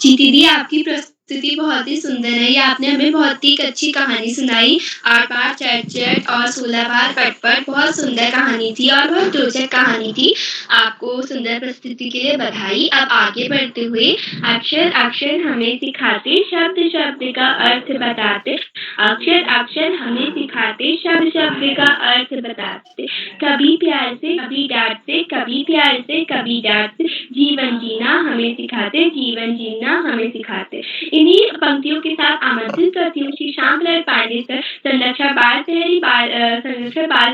जी दीदी, आपकी प्रस्तुति बहुत ही सुंदर है। ये आपने हमें बहुत ही अच्छी कहानी सुनाई। 8 बार चट-चट और 16 बार पट-पट, बहुत सुंदर कहानी थी और बहुत रोचक कहानी थी। आपको सुंदर प्रस्तुति के लिए बधाई। अब आगे बढ़ते हुए, अक्षर अक्षर हमें सिखाते, शब्द शब्द का अर्थ बताते, अक्षर अक्षर हमें सिखाते, शब्द शब्द का अर्थ बताते, कभी प्यार से कभी डांट से, कभी प्यार से कभी डांट से, जीवन जीना हमें सिखाते, जीवन जीना हमें सिखाते। इन्हीं पंक्तियों के साथ आमंत्रित करती हूँ श्री श्यामलाल पांडे सर, संरक्षक बाल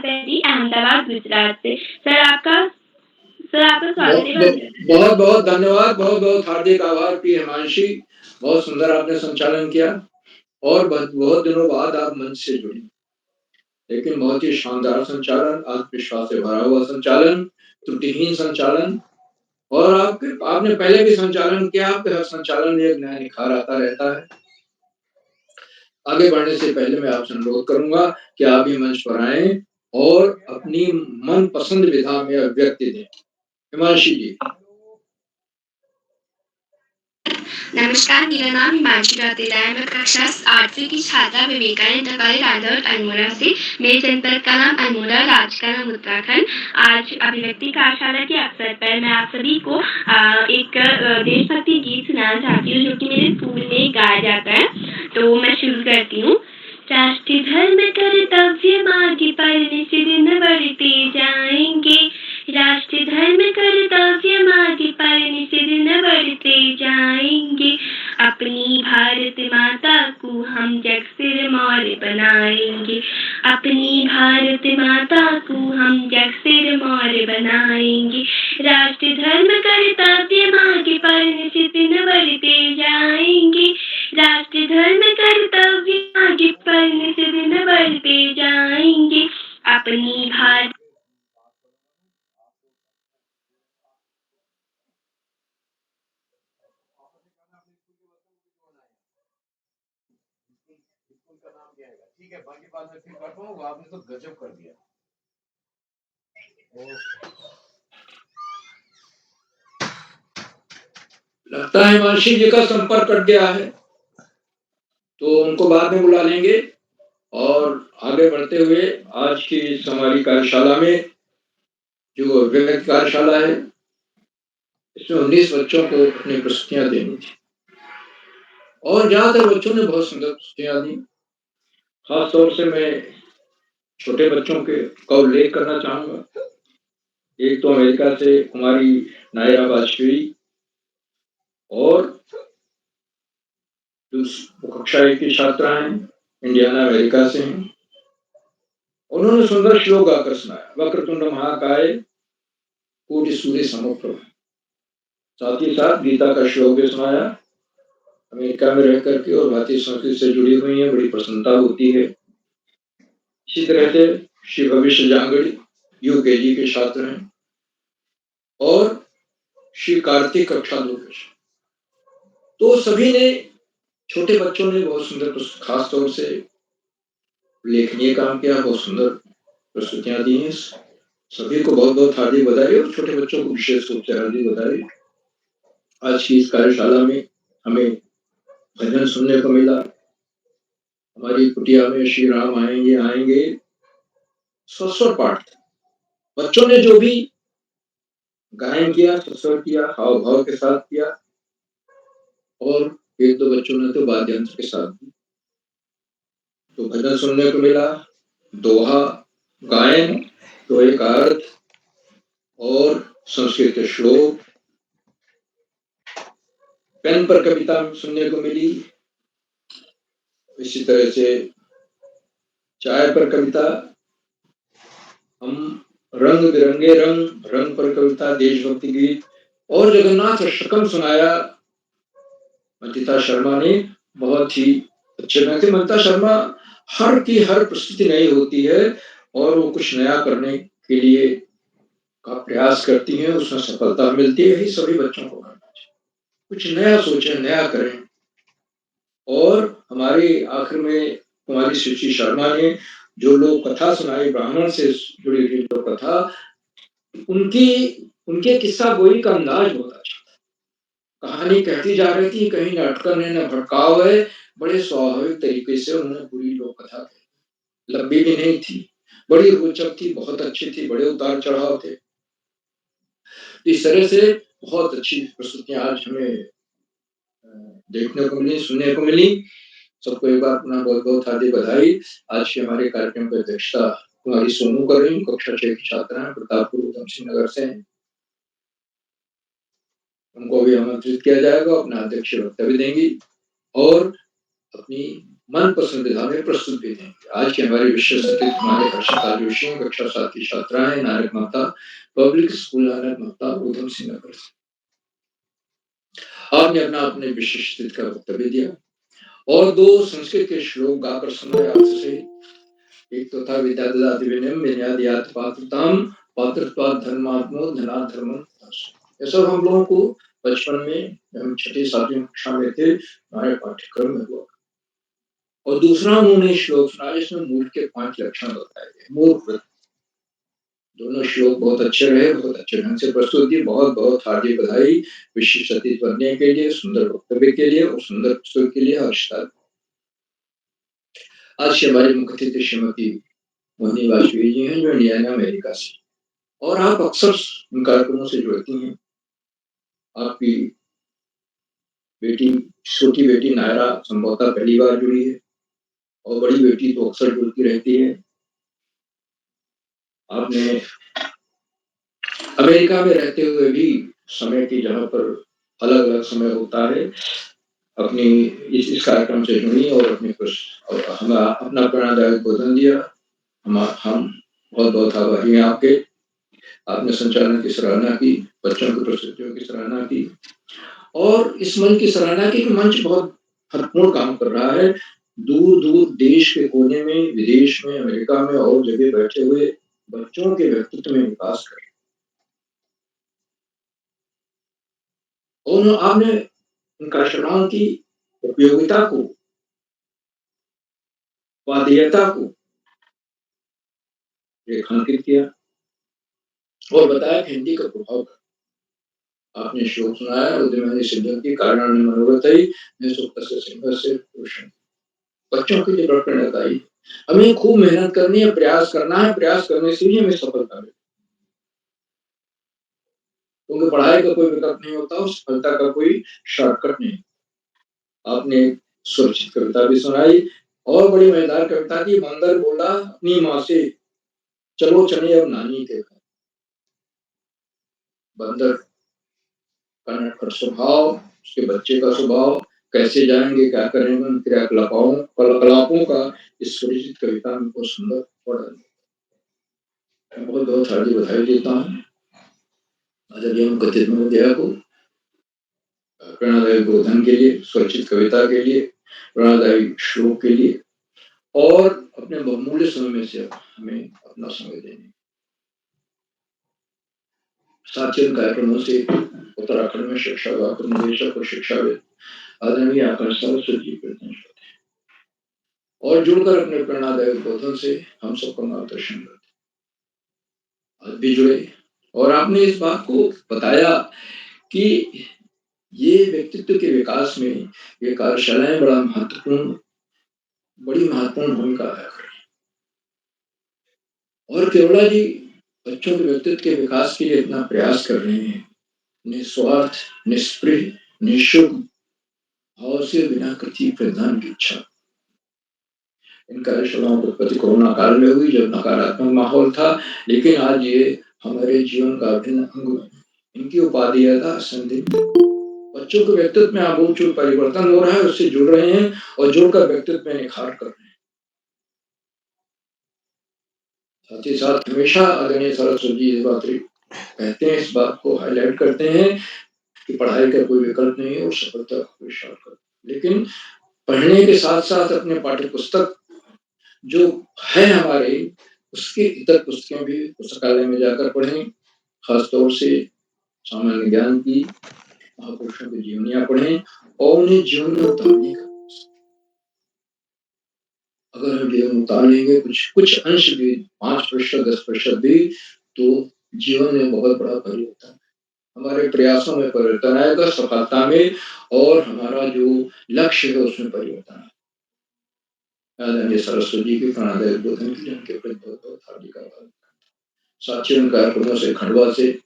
शहरी अहमदाबाद गुजरात से। सर आपका स्वागत है। बहुत बहुत धन्यवाद, बहुत बहुत हार्दिक आभार प्रिय हिमांशी, बहुत सुंदर आपने संचालन किया और बहुत दिनों बाद आप मंच से जुड़ी, लेकिन बहुत ही शानदार संचालन, आत्मविश्वास से भरा हुआ संचालन, त्रुटिहीन संचालन, और आपने पहले भी संचालन किया, आपके हर संचालन में एक नया निखार आता रहता है। आगे बढ़ने से पहले मैं आपसे अनुरोध करूंगा कि आप भी मंच पर आएं और अपनी मनपसंद विधा में अभिव्यक्ति दें। हिमांशी जी। नमस्कार, मेरा नाम हिमांशी रातेला है। मैं कक्षा 8वीं की छात्रा विवेकानंद नगर राजौर अल्मोड़ा से। मेरे जनपद का नाम अल्मोड़ा, राज्य का नाम उत्तराखंड। आज अभिव्यक्ति कार्यशाला के अवसर पर मैं आप सभी को एक देशभक्ति गीत सुनाना चाहती हूँ, जो कि मेरे स्कूल में गाया जाता है। तो मैं शुरू करती हूँ। राष्ट्रीय धर्म कर्तव्य मार्ग पर नित्य बढ़ते जाएंगे, राष्ट्रीय धर्म कर्तव्य मार्ग पर नित्य बढ़ते जाएंगे, अपनी भारत माता को हम जग सिर मौर बनाएंगे, अपनी भारत माता को हम जग सिर मौर बनाएंगे, राष्ट्रीय धर्म कर्तव्य मार्ग पर नित्य बढ़ते जाएंगे, राष्ट्रीय धर्म कर्तव्य मार्ग पर नित्य बढ़ते जाएंगे, अपनी भारत ठीक है, बाकी बात मैं फिर करता हूँ। आपने तो गजब कर दिया। लगता है हिमांशी जी का संपर्क कट गया है, तो उनको बाद में बुला लेंगे। और आगे बढ़ते हुए आज की हमारी कार्यशाला में, जो व्यक्ति कार्यशाला है, इसमें 19 बच्चों को अपनी प्रस्तुतियाँ देनी थी और ज़्यादातर बच्चों ने बहुत सुंदर प्रस्तुतियाँ दी। ख़ास तौर से मैं छोटे बच्चों का उल्लेख करना चाहूँगा। एक तो अमेरिका से कुमारी नायरा वाजपेयी और वो कक्षा 1 की छात्रा हैं, इंडियाना अमेरिका से हैं। उन्होंने सुंदर श्लोक गाकर सुनाया, वक्रतुंड महाकाय कोटि सूर्य समप्रभ। साथ ही साथ गीता का श्लोक भी सुनाया। अमेरिका में रह करके और भारतीय संस्कृति से जुड़ी हुई है, बड़ी प्रसन्नता होती है। इसी तरह से श्री भविष्य जांगड़ी यूकेजी के छात्र हैं और श्री कार्तिक कक्षा 2 के छात्र। तो सभी ने, छोटे बच्चों ने बहुत सुंदर खास तौर से उल्लेखनीय काम किया, बहुत सुंदर प्रस्तुतियां दी हैं। सभी को बहुत बहुत हार्दिक बधाई और छोटे बच्चों को विशेष रूप से हार्दिक बधाई। आज की इस कार्यशाला में हमें भजन सुनने को मिला। हमारी कुटिया में श्री राम आएंगे आएंगे सस्वर पाठ था। बच्चों ने जो भी गायन किया, सस्वर किया, हाव भाव के साथ किया और एक दो बच्चों ने तो वाद्य यंत्र के साथ भी। तो भजन सुनने को मिला, दोहा, गायन, दोहे का अर्थ और संस्कृत के श्लोक, पेन पर कविता सुनने को मिली। इसी तरह से चाय पर कविता, हम रंग बिरंगे रंग, रंग पर कविता, देशभक्ति गीत और जगन्नाथ अष्टकम सुनाया मंतिता शर्मा ने। बहुत ही अच्छे ढंग से मंतिता शर्मा हर की हर प्रस्तुति नई होती है और वो कुछ नया करने के लिए का प्रयास करती हैं, उसमें सफलता मिलती है। यही सभी बच्चों को करना चाहिए, कुछ नया सोचें, नया करें। और हमारे आखिर में कुमारी सुचि शर्मा ने जो लोक कथा सुनाई, ब्राह्मण से जुड़ी हुई लोक कथा, उनके किस्सा गोई का अंदाज बहुत अच्छा था। कहानी कहती जा रही थी, कहीं नाटक ने न भड़काव है, बड़े स्वाभाविक तरीके से उन्होंने पूरी लोक कथा कही। लंबी भी नहीं थी, बड़ी रोचक थी, बहुत अच्छी थी, बड़े उतार चढ़ाव थे। इस तरह से बहुत अच्छी प्रस्तुतियां आज हमें देखने को मिली, सुनने को मिली। सबको एक बार अपना बहुत बहुत हार्दिक बधाई। आज के हमारे कार्यक्रम की अध्यक्षता कुमारी सोनू कर रही, कक्षा 6 की छात्रा है, प्रतापपुर उधम सिंह नगर से हैं। उनको भी आमंत्रित किया जाएगा, अपना अध्यक्ष वक्तव्य देंगी और अपनी मनपसंद विधा में प्रस्तुत भी देंगे। आज के हमारे विशेष अतिथि हमारे हर्षिता जोशी कक्षा 7 की छात्रा है, नानक माता पब्लिक स्कूल नानक माता उधम सिंह नगर से। आपने अपने विशिष्ट का वक्तव्य दिया और 2 संस्कृत के श्लोक गाकर सुनाया आपसे। एक तो था विद्या ददाति विनयम विनयाद्यात् पात्रताम पात्रत्वात् धर्मात्मो धनात् धर्मं। ऐसा हम लोगों को बचपन में, हम 6ठी 7वीं कक्षा में थे, हमारे पाठ्यक्रम में हुआ। और दूसरा उन्होंने श्लोक सुनाया जिसमें मूर्ख के 5 लक्षण बताए गए। मूर्ख, दोनों श्लोक बहुत अच्छे रहे, बहुत अच्छे ढंग से प्रस्तुत की। बहुत बहुत हार्दिक बधाई विशिष्ट अतिथि बनने के लिए, सुंदर वक्तव्य के लिए और सुंदर प्रस्तुति के लिए। हर्षिता आज के हमारे मुख्य अतिथि श्रीमती मोहिनी वाजपेयी जी हैं, जो इंडियाना अमेरिका से, और आप अक्सर इन कार्यक्रमों से जुड़ती हैं। आपकी बेटी, छोटी बेटी नायरा संभवतः पहली बार जुड़ी है और बड़ी बेटी तो अक्सर जुड़ती रहती है। आपने अमेरिका में रहते हुए भी समय की, जहाँ पर अलग अलग समय होता है, अपनी इस कार्यक्रम से जुड़ी और अपना प्रेरणादायक बोधन दिया। हम बहुत बहुत आभारी हैं आपके। आपने संचालन की सराहना की, बच्चों की प्रस्तुतियों की सराहना की और इस मंच की सराहना की कि मंच बहुत महत्वपूर्ण काम कर रहा है। दूर दूर देश के कोने में, विदेश में, अमेरिका में और जगह बैठे हुए बच्चों के व्यक्तित्व में विकास कर, और आपने इन कार्यशालाओं की उपयोगिता को, वाद्यता को रेखांकित किया और बताया कि हिंदी का प्रभाव। आपने श्लोक सुनाया, उद्यमी सिद्धों की कारण मनोरथई से पोषण, बच्चों के लिए प्रेरणा आई। हमें खूब मेहनत करनी है, प्रयास करना है, प्रयास करने से ही हमें सफलता मिलेगी। क्योंकि पढ़ाई का कोई विकल्प नहीं होता और सफलता का कोई शॉर्टकट नहीं। आपने सुरक्षित कविता भी सुनाई और बड़ी मजेदार कविता थी। बंदर बोला अपनी माँ से, चलो चले अब नानी के घर। बंदर का नटखट स्वभाव, उसके बच्चे का स्वभाव, कैसे जाएँगे, क्या करेंगे, उन क्रियाकलापों का इस सुरक्षित कविता में बहुत सुंदर वर्णन है। मैं बहुत-बहुत हार्दिक बधाई देता हूँ आदरणीय कथित महोदया को प्रेरणादायी बोधन के लिए, सुरक्षित कविता के लिए, प्रेरणादायी श्लोक के लिए और अपने बहुमूल्य समय में से हमें अपना समय देने। साथियों, कार्यक्रमों से उत्तराखंड में शिक्षा विभाग के निदेशक और शिक्षाविद आदरणीय आकाश सरस्वती जी कृतज्ञ हैं और जुड़कर अपने प्रेरणादायक बोधन से हम सबको मार्गदर्शन करते। आज भी जुड़े और आपने इस बात को बताया कि ये व्यक्तित्व के विकास में ये कार्यशालाएं बड़ी महत्वपूर्ण भूमिका अदा कर रही हैं। और केवला जी बच्चों के व्यक्तित्व के विकास के लिए इतना प्रयास कर रहे हैं, निस्वार्थ, निष्पृह, निःशुल्क भाव से बिना किसी प्रतिदान की इच्छा। इन कार्यशालाओं की उत्पत्ति कोरोना काल में हुई जब नकारात्मक माहौल था, लेकिन आज ये हमारे जीवन का अभिन्न अंग बने। इनकी उपाधि था संदिग्ध। बच्चों के व्यक्तित्व में आमूल परिवर्तन हो रहा है, उससे जुड़ रहे हैं और जुड़कर व्यक्तित्व में निखार कर रहे हैं। साथ ही साथ हमेशा आदरणीय सरस्वती जी इस बात कहते हैं, इस बात को हाईलाइट करते हैं कि पढ़ाई का कोई विकल्प नहीं है और सफलता का कोई शॉर्टकट। लेकिन पढ़ने के साथ-साथ अपने पाठ्य पुस्तक जो है हमारे, उसके इतर पुस्तकें भी पुस्तकालय में जाकर पढ़ें। खासतौर से सामान्य ज्ञान की, महापुरुषों की जीवनियाँ पढ़ें और उन्हें जीवन में उतारने का अगर हम जीवन में उतार लेंगे कुछ अंश भी 5% 10% भी, तो जीवन में बहुत बड़ा परिवर्तन हमारे प्रयासों में परिवर्तन आएगा, सफलता में और हमारा जो लक्ष्य है उसमें परिवर्तन आएगा। आदरणीय सरस्वती जी की प्रेरणादायक बोधन के लिए उनके प्रति बहुत-बहुत हार्दिक आभार। साथियों, इन कार्यक्रमों से खंडवा से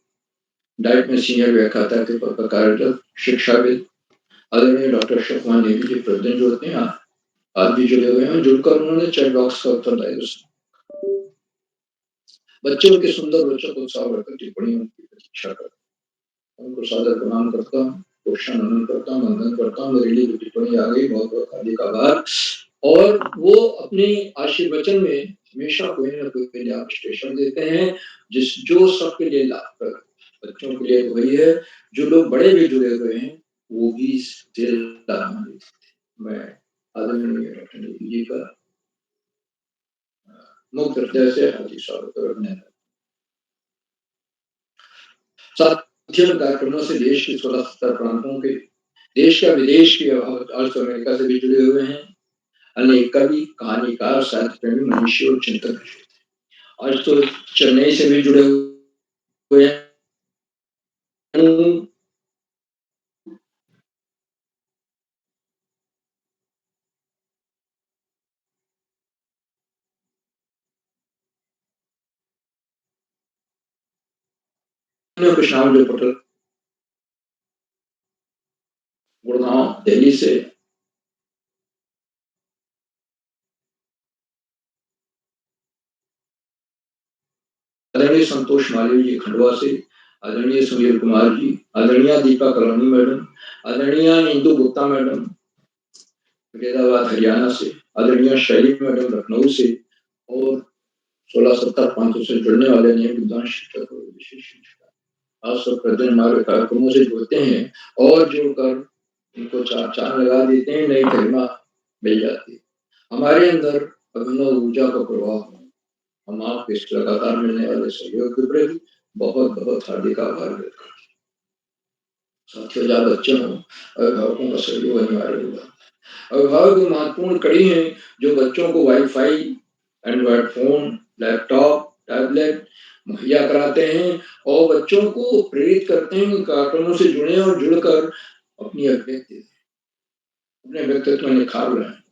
डाइट में सीनियर व्याख्याता के पद पर कार्यरत शिक्षाविद आदरणीय डॉक्टर शोभा नेगी जी प्रतिदिन जुड़ते हैं। आज भी जुड़े हुए हैं, जुड़कर उन्होंने चैट बॉक्स का उत्तरदायित्व बच्चों के सुंदर बच्चों को उत्साह बढ़कर टिप्पणियों की प्रतीक्षा कर उनको सादर प्रणाम करता हूँ, प्रोत्साहन नमन करता हूँ, वंदन करता हूँ। मेरे लिए जो टिप्पणी आ गई, बहुत-बहुत हार्दिक आभार। और वो अपने आशीर्वचन में हमेशा कोई ना कोई लाभ विश्लेषण देते हैं, जो सबके लिए लाभप्रद बच्चों के लिए वही है, जो लोग बड़े भी जुड़े हुए हैं, वो भी इससे लाभान्वित होते हैं। मैं आदरणीय डॉक्टर नेगी जी का मुक्त हृदय से हार्दिक स्वागत और अभिनंदन। साथियों, कार्यक्रमों से देश के 16-17 प्रांतों के देश का विदेश के आज तो अमेरिका से भी जुड़े हुए हैं। अनेक कवि, कहानीकार, साहित्य प्रेमी, मनीषी और चिंतक आज तो चेन्नई से भी जुड़े हुए हैं। कृष्णाल जो पटल गुड़गांव दिल्ली से आदरणीय संतोष मालवीय जी खंडवा से, आदरणीय सुनील कुमार जी, आदरणीय दीपा कलोनी मैडम, आदरणीय इंदु गुप्ता मैडम फरीदाबाद हरियाणा से, आदरणीय शैली मैडम लखनऊ से और 16-17 प्रांतों से जुड़ने वाले नियम विद्वान शिक्षक और विशेष शिक्षक आज सब प्रतिदिन हमारे कार्यक्रमों से जुड़ते हैं और जुड़कर इनको चार लगा देते हैं, नई गरिमा मिल जाती है। हमारे अंदर अभिनव ऊर्जा का प्रभाव है। हम आपके इस लगातार मिलने वाले सहयोग के प्रति बहुत-बहुत हार्दिक आभार व्यक्त करते हैं। साथियों, जहाँ बच्चे हों, अभिभावकों का सहयोग अनिवार्य होगा। अभिभावक एक महत्वपूर्ण कड़ी है जो बच्चों को wifi, Android phone, laptop, tablet मुहैया कराते हैं और बच्चों को प्रेरित करते हैं कि कार्यक्रमों से जुड़े और जुड़कर अपनी अभिव्यक्ति अपने व्यक्तित्व में निखार रहे हैं।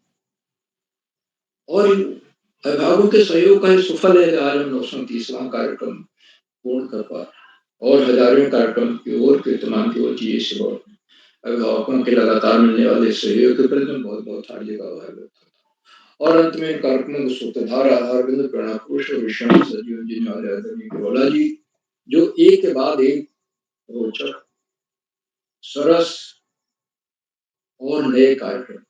और अभिभावकों के सहयोग का ही सुफल है आज हम 930वां कार्यक्रम पूर्ण कर पा रहे हैं। और हजारों कार्यक्रम की ओर कीर्तमान की ओर चीजें से बहुत अभिभावकों के लगातार मिलने वाले सहयोग के प्रति मैं बहुत हार्दिक आभार व्यक्त करता हूँ। और अंत में इन कार्यक्रमों को सूत्रधार आधार बिंदु प्रेरणा पुरुष और विश्राम सजीवन जीने वाले आदरणीय केवला जी, जो एक के बाद एक रोचक, सरस और नए कार्यक्रम।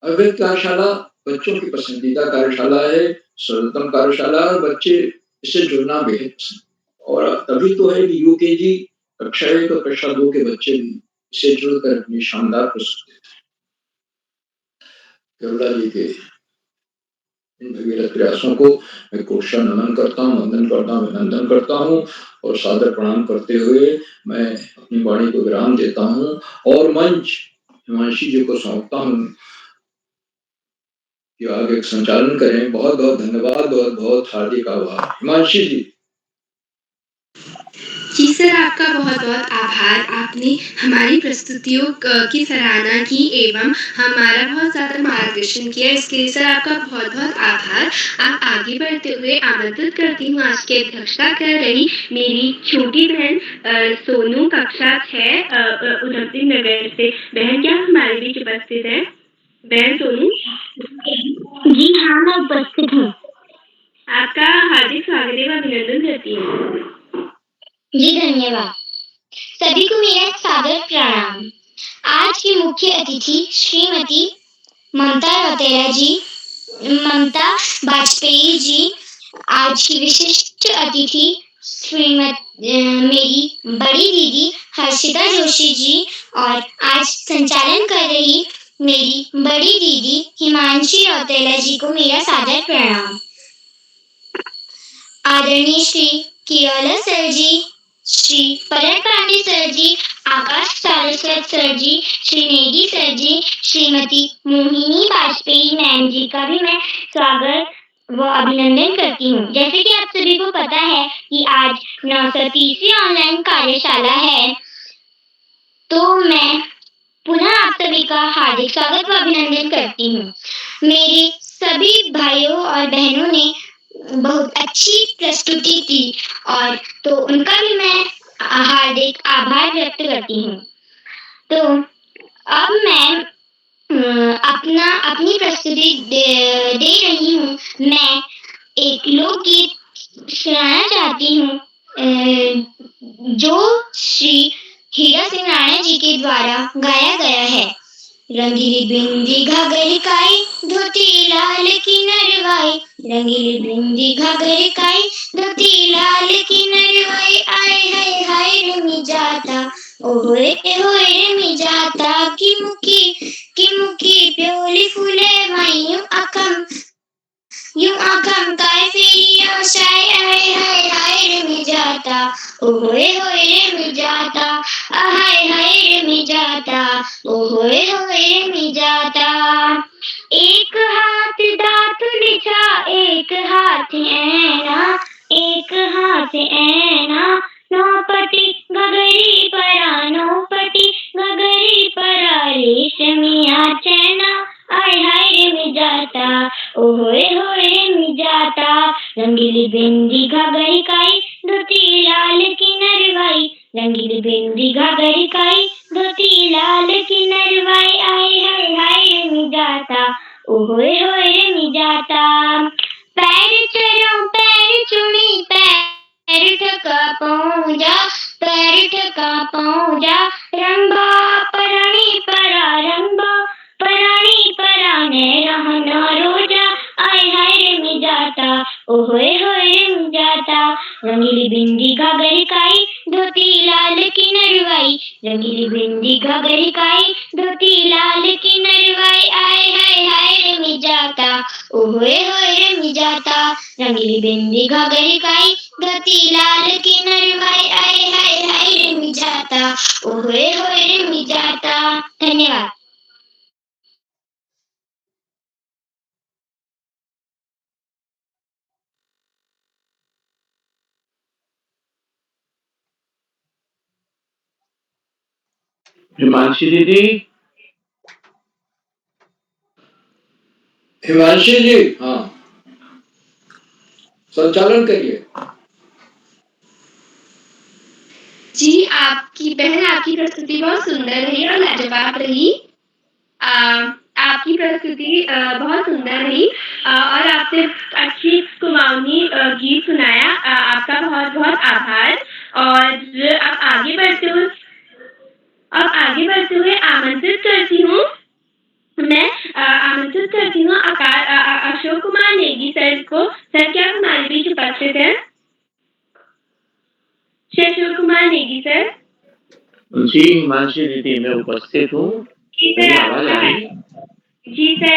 अव्यक्त कार्यशाला बच्चों की पसंदीदा कार्यशाला है, सर्वोत्तम कार्यशाला है और बच्चे इससे जुड़ना बेहद पसंद। और तभी तो है कि यूकेजी कक्षा 1 और कक्षा 2 के बच्चे भी इससे जुड़कर अपनी शानदार प्रस्तुति देते हैं। केवला जी के इन भगीरथ प्रयासों को मैं कोशा नमन करता हूँ, वंदन करता हूँ, अभिनंदन करता हूँ और सादर प्रणाम करते हुए मैं अपनी वाणी को विराम देता हूँ और मंच हिमांशी जी को सौंपता हूँ कि आगे संचालन करें। बहुत बहुत धन्यवाद, बहुत बहुत हार्दिक आभार। हिमांशी जी। जी सर, आपका बहुत-बहुत आभार। आपने हमारी प्रस्तुतियों की सराहना की एवं हमारा बहुत ज़्यादा मार्गदर्शन किया, इसके लिए सर आपका बहुत-बहुत आभार। आप आगे बढ़ते हुए आमंत्रित करती हूँ आज की अध्यक्षता कर रही मेरी छोटी बहन सोनू कक्षा 6 उधम सिंह नगर से। बहन क्या हमारे बीच उपस्थित है? बहन सोनू? जी हाँ, मैं उपस्थित हूँ। आपका हार्दिक स्वागत एवं अभिनंदन करती हूँ। जी धन्यवाद। सभी को मेरा सादर प्रणाम। आज की मुख्य अतिथि श्रीमती ममता रौतेला जी, ममता बाजपेयी जी, आज की विशिष्ट अतिथि मेरी बड़ी दीदी हर्षिता जोशी जी और आज संचालन कर रही मेरी बड़ी दीदी हिमांशी रौतेला जी को मेरा सादर प्रणाम। आदरणीय श्री केवला सर जी, श्री पलक पांडे सर जी, आकाश सारस्वत सर जी, श्री नेगी सर जी, श्रीमती मोहिनी बाजपेयी मैम जी का भी मैं स्वागत व अभिनंदन करती हूँ। जैसे कि आप सभी को पता है कि आज 930वीं ऑनलाइन कार्यशाला है, तो मैं पुनः आप सभी का हार्दिक स्वागत व अभिनंदन करती हूँ। मेरे सभी भाइयों और बहनों ने बहुत अच्छी प्रस्तुति दी और तो उनका भी मैं हार्दिक आभार व्यक्त करती हूँ। तो अब मैं अपनी प्रस्तुति दे रही हूँ। मैं एक लोकगीत सुनाना चाहती हूँ जो श्री हीरा सिंह राणा जी के द्वारा गाया गया है। रंगीली बिंदी घाघर काई, धोती लाल की नरवाई, रंगीली बिंदी घाघर काई, धोती लाल की नरवाई, आए हाय हाय रमी जाता, ओए होए रमी जाता, की मुकी प्योली फूले माई यूं आकम काय फेरियो शाय, आए हाय हाय रमी जाता, ओए होए रमी जाता, हाय हाय रमी जाता, ओए होए रमी जाता। एक हाथ दातुन छा, एक हाथ ऐना, एक हाथ ऐना, नौपटी गगरी परा, नौपटी गगरी परा, रेशमिया चैना, आय हाय रमी जाता, ओए होए रमी जाता। रंगीली बिंदी घाघर काई, धोती लाल की नरवाई, रंगीली बिंदी घाघर काई, धोती लाल की नरवाई, आए हाय हाय रमी जाता, ओए होए रमी जाता। पैर चढ़ो पैर चुनी, पैर ठका पौजा, पैर ठका पौजा, रंभा पराणी परा, रंभा पराणी पराने रहना रोजा, आय हाय रमी जाता, ओए होए रमी जाता। रंगीली बिंदी घाघर काई, धोती लाल की नरवाई, रंगीली बिंदी घाघर काई, धोती लाल की नरवाई, आय हाय हाय रमी जाता, ओए होए रमी जाता। रंगीली बिंदी घाघर काई, धोती लाल की नरवाई, आय हाय हाय रमी जाता, ओए होए रमी जाता। धन्यवाद। हिमांशी दीदी। हिमांशी जी, हाँ, संचालन करिए। जी, आपकी बहन आपकी प्रस्तुति बहुत सुंदर रही और लाजवाब रही। आपकी प्रस्तुति बहुत सुंदर रही और आपने अच्छी कुमाऊनी गीत सुनाया। आपका बहुत-बहुत आभार और अब आगे बढ़ते हुए आमंत्रित करती हूँ अशोक कुमार नेगी सर को। सर, क्या आप हमारे बीच उपस्थित हैं? श्री अशोक कुमार नेगी सर। जी, हिमांशी दीदी मैं उपस्थित हूँ। जी मेरी सर, आवाज़ आ रही है?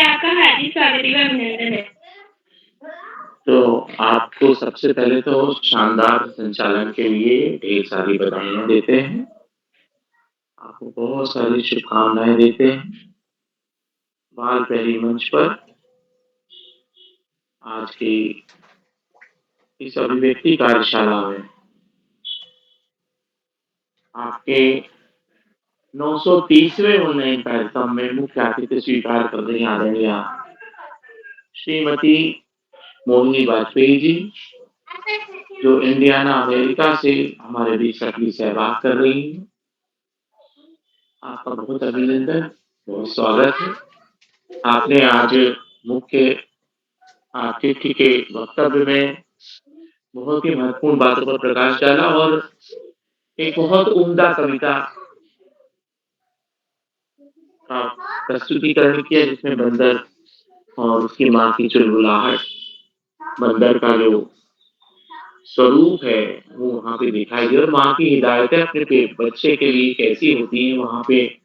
आपका हार्दिक स्वागत एवं अभिनंदन है। तो आपको सबसे पहले तो शानदार संचालन के लिए ढेर सारी बधाइयाँ देते हैं। आपको बहुत सारी शुभकामनाएँ देते हैं। बाल पहली मंच पर आज की इस अभिव्यक्ति कार्यशाला में आपके 930वें ऑनलाइन कार्यक्रम में मुख्य अतिथि स्वीकार कर रही आदरणीय श्रीमती मोहिनी वाजपेयी जी, जो इंडियाना अमेरिका से हमारे बीच सक्रिय सहभाग कर रही हैं। आपका बहुत अभिनंदन, बहुत स्वागत है। आपने आज मुख्य अतिथि के वक्तव्य में बहुत ही महत्वपूर्ण बातों पर प्रकाश डाला और एक बहुत उम्दा कविता का प्रस्तुतिकरण किया जिसमें बंदर और उसकी माँ की चुलबुलाहट, बंदर का जो स्वरूप है वो वहाँ पे दिखाई दी और माँ की हिदायतें अपने बच्चे के लिए कैसी होती हैं वहाँ पे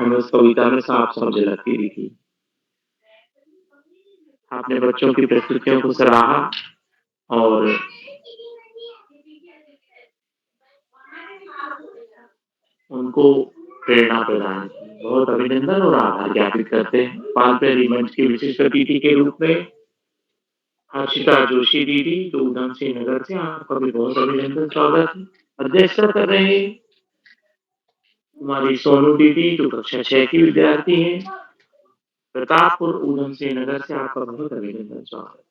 हमें उस कविता में साफ-साफ झलकती दिखी। आपने बच्चों की प्रस्तुतियों को सराहा और उनको प्रेरणा प्रदान की। बहुत अभिनंदन और आभार ज्ञापित करते हैं। पालपहली मंच की विशिष्ट अतिथि के रूप में हर्षिता जोशी दीदी जो उधम सिंह नगर से, आपका भी बहुत अभिनंदन स्वागत है। अध्यक्षता कर रहे हैं हमारी सोनू दीदी जो कक्षा 6 की विद्यार्थी हैं, प्रतापपुर उधम सिंह नगर से, आपका बहुत अभिनंदन स्वागत।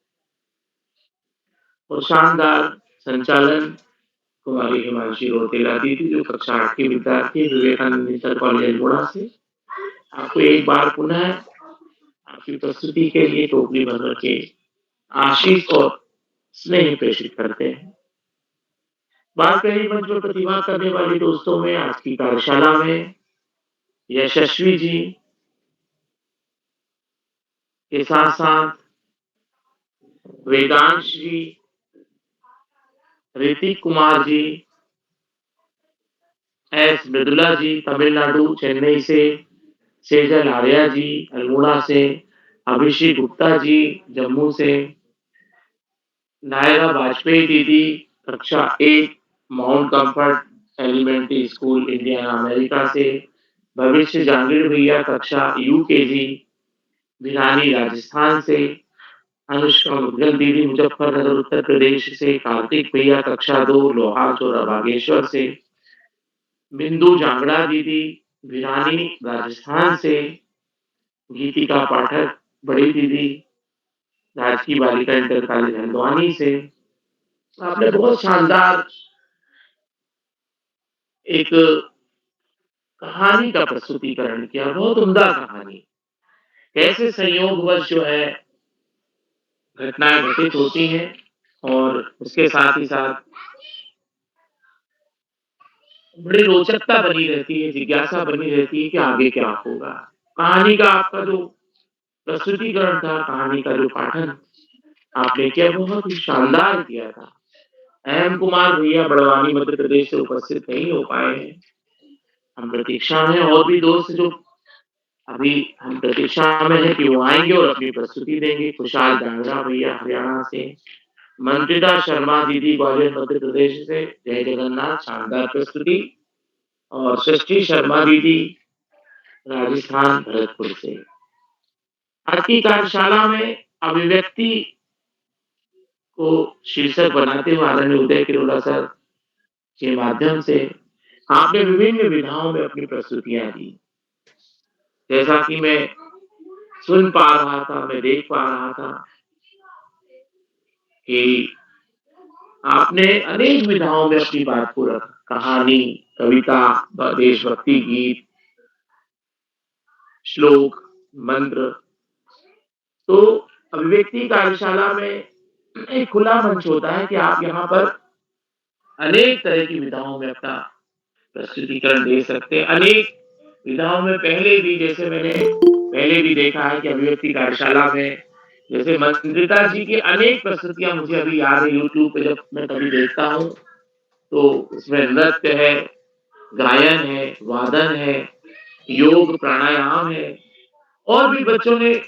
और शानदार संचालन कुमारी हिमांशी रोतेला दीदी जो कक्षा 8 की विद्यार्थी है, विवेकानंद इंटर कॉलेज अल्मोड़ा से। आपको एक बार पुनः आपकी प्रस्तुति के लिए टोकरी भर के आशीष और स्नेह प्रेषित करते हैं। बाल पहली मंच पर प्रतिभा करने वाले दोस्तों में आज की कार्यशाला में यशस्वी जी के साथ-साथ वेदांश जी, ऋतिक कुमार जी, एस मृदुला जी तमिलनाडु चेन्नई से, सेजल आर्या जी अल्मोड़ा से, अभिषेक गुप्ता जी जम्मू से, नायरा वाजपेयी दीदी कक्षा 1 Mount Comfort elementary school Indiana America से, भविष्य जांगीड़ भैया कक्षा यूकेजी भिलानी राजस्थान से, अनुष्का मुदगल दीदी मुजफ्फरनगर उत्तर प्रदेश से, कार्तिक भैया कक्षा 2 लोहार चौरा बागेश्वर से, बिंदु जांगड़ा दीदी भिलानी राजस्थान से, गीतिका पाठक बड़ी दीदी राजकीय बालिका इंटर कॉलेज हल्द्वानी से। आपने बहुत शानदार एक कहानी का प्रस्तुतिकरण किया, बहुत उम्दा कहानी। कैसे संयोगवश जो है घटनाएं घटित होती हैं और उसके साथ ही साथ बड़ी रोचकता बनी रहती है, जिज्ञासा बनी रहती है कि आगे क्या होगा। कहानी का आपका जो प्रस्तुतिकरण था, कहानी का जो पाठन आपने किया बहुत ही शानदार किया था। एम कुमार भैया बड़वानी मध्य प्रदेश से उपस्थित नहीं हो पाए हैं। हम प्रतीक्षा में और भी दोस्त जो अभी हम प्रतीक्षा में है कि वो आएंगे और अपनी प्रस्तुति देंगे। खुशहाल डांगरा भैया हरियाणा से, मंत्रिता शर्मा दीदी ग्वालियर मध्य प्रदेश से, जय जगन्नाथ शानदार प्रस्तुति, और षष्ठी शर्मा दीदी राजस्थान भरतपुर से। आज की कार्यशाला में अभिव्यक्ति को शीर्षक बनाते हुए आदरणीय उदय किरोड़ा सर के माध्यम से आपने विभिन्न विधाओं में अपनी प्रस्तुतियां दी। जैसा कि मैं सुन पा रहा था, मैं देख पा रहा था कि आपने अनेक विधाओं में अपनी बात को रखा, कहानी, कविता, देशभक्ति गीत, श्लोक, मंत्र। तो अभिव्यक्ति कार्यशाला में एक खुला मंच होता है कि आप यहाँ पर अनेक तरह की विधाओं में अपना प्रस्तुतिकरण दे सकते हैं। अनेक विधाओं में मैंने पहले भी देखा है कि अभिव्यक्ति कार्यशाला में जैसे मंत्रिका जी की अनेक प्रस्तुतियाँ मुझे अभी याद है। यूट्यूब पे जब मैं कभी देखता हूँ, तो उसमें नृत्य है, गायन है, वादन है, योग, प्राणायाम है, और भी बच्चों ने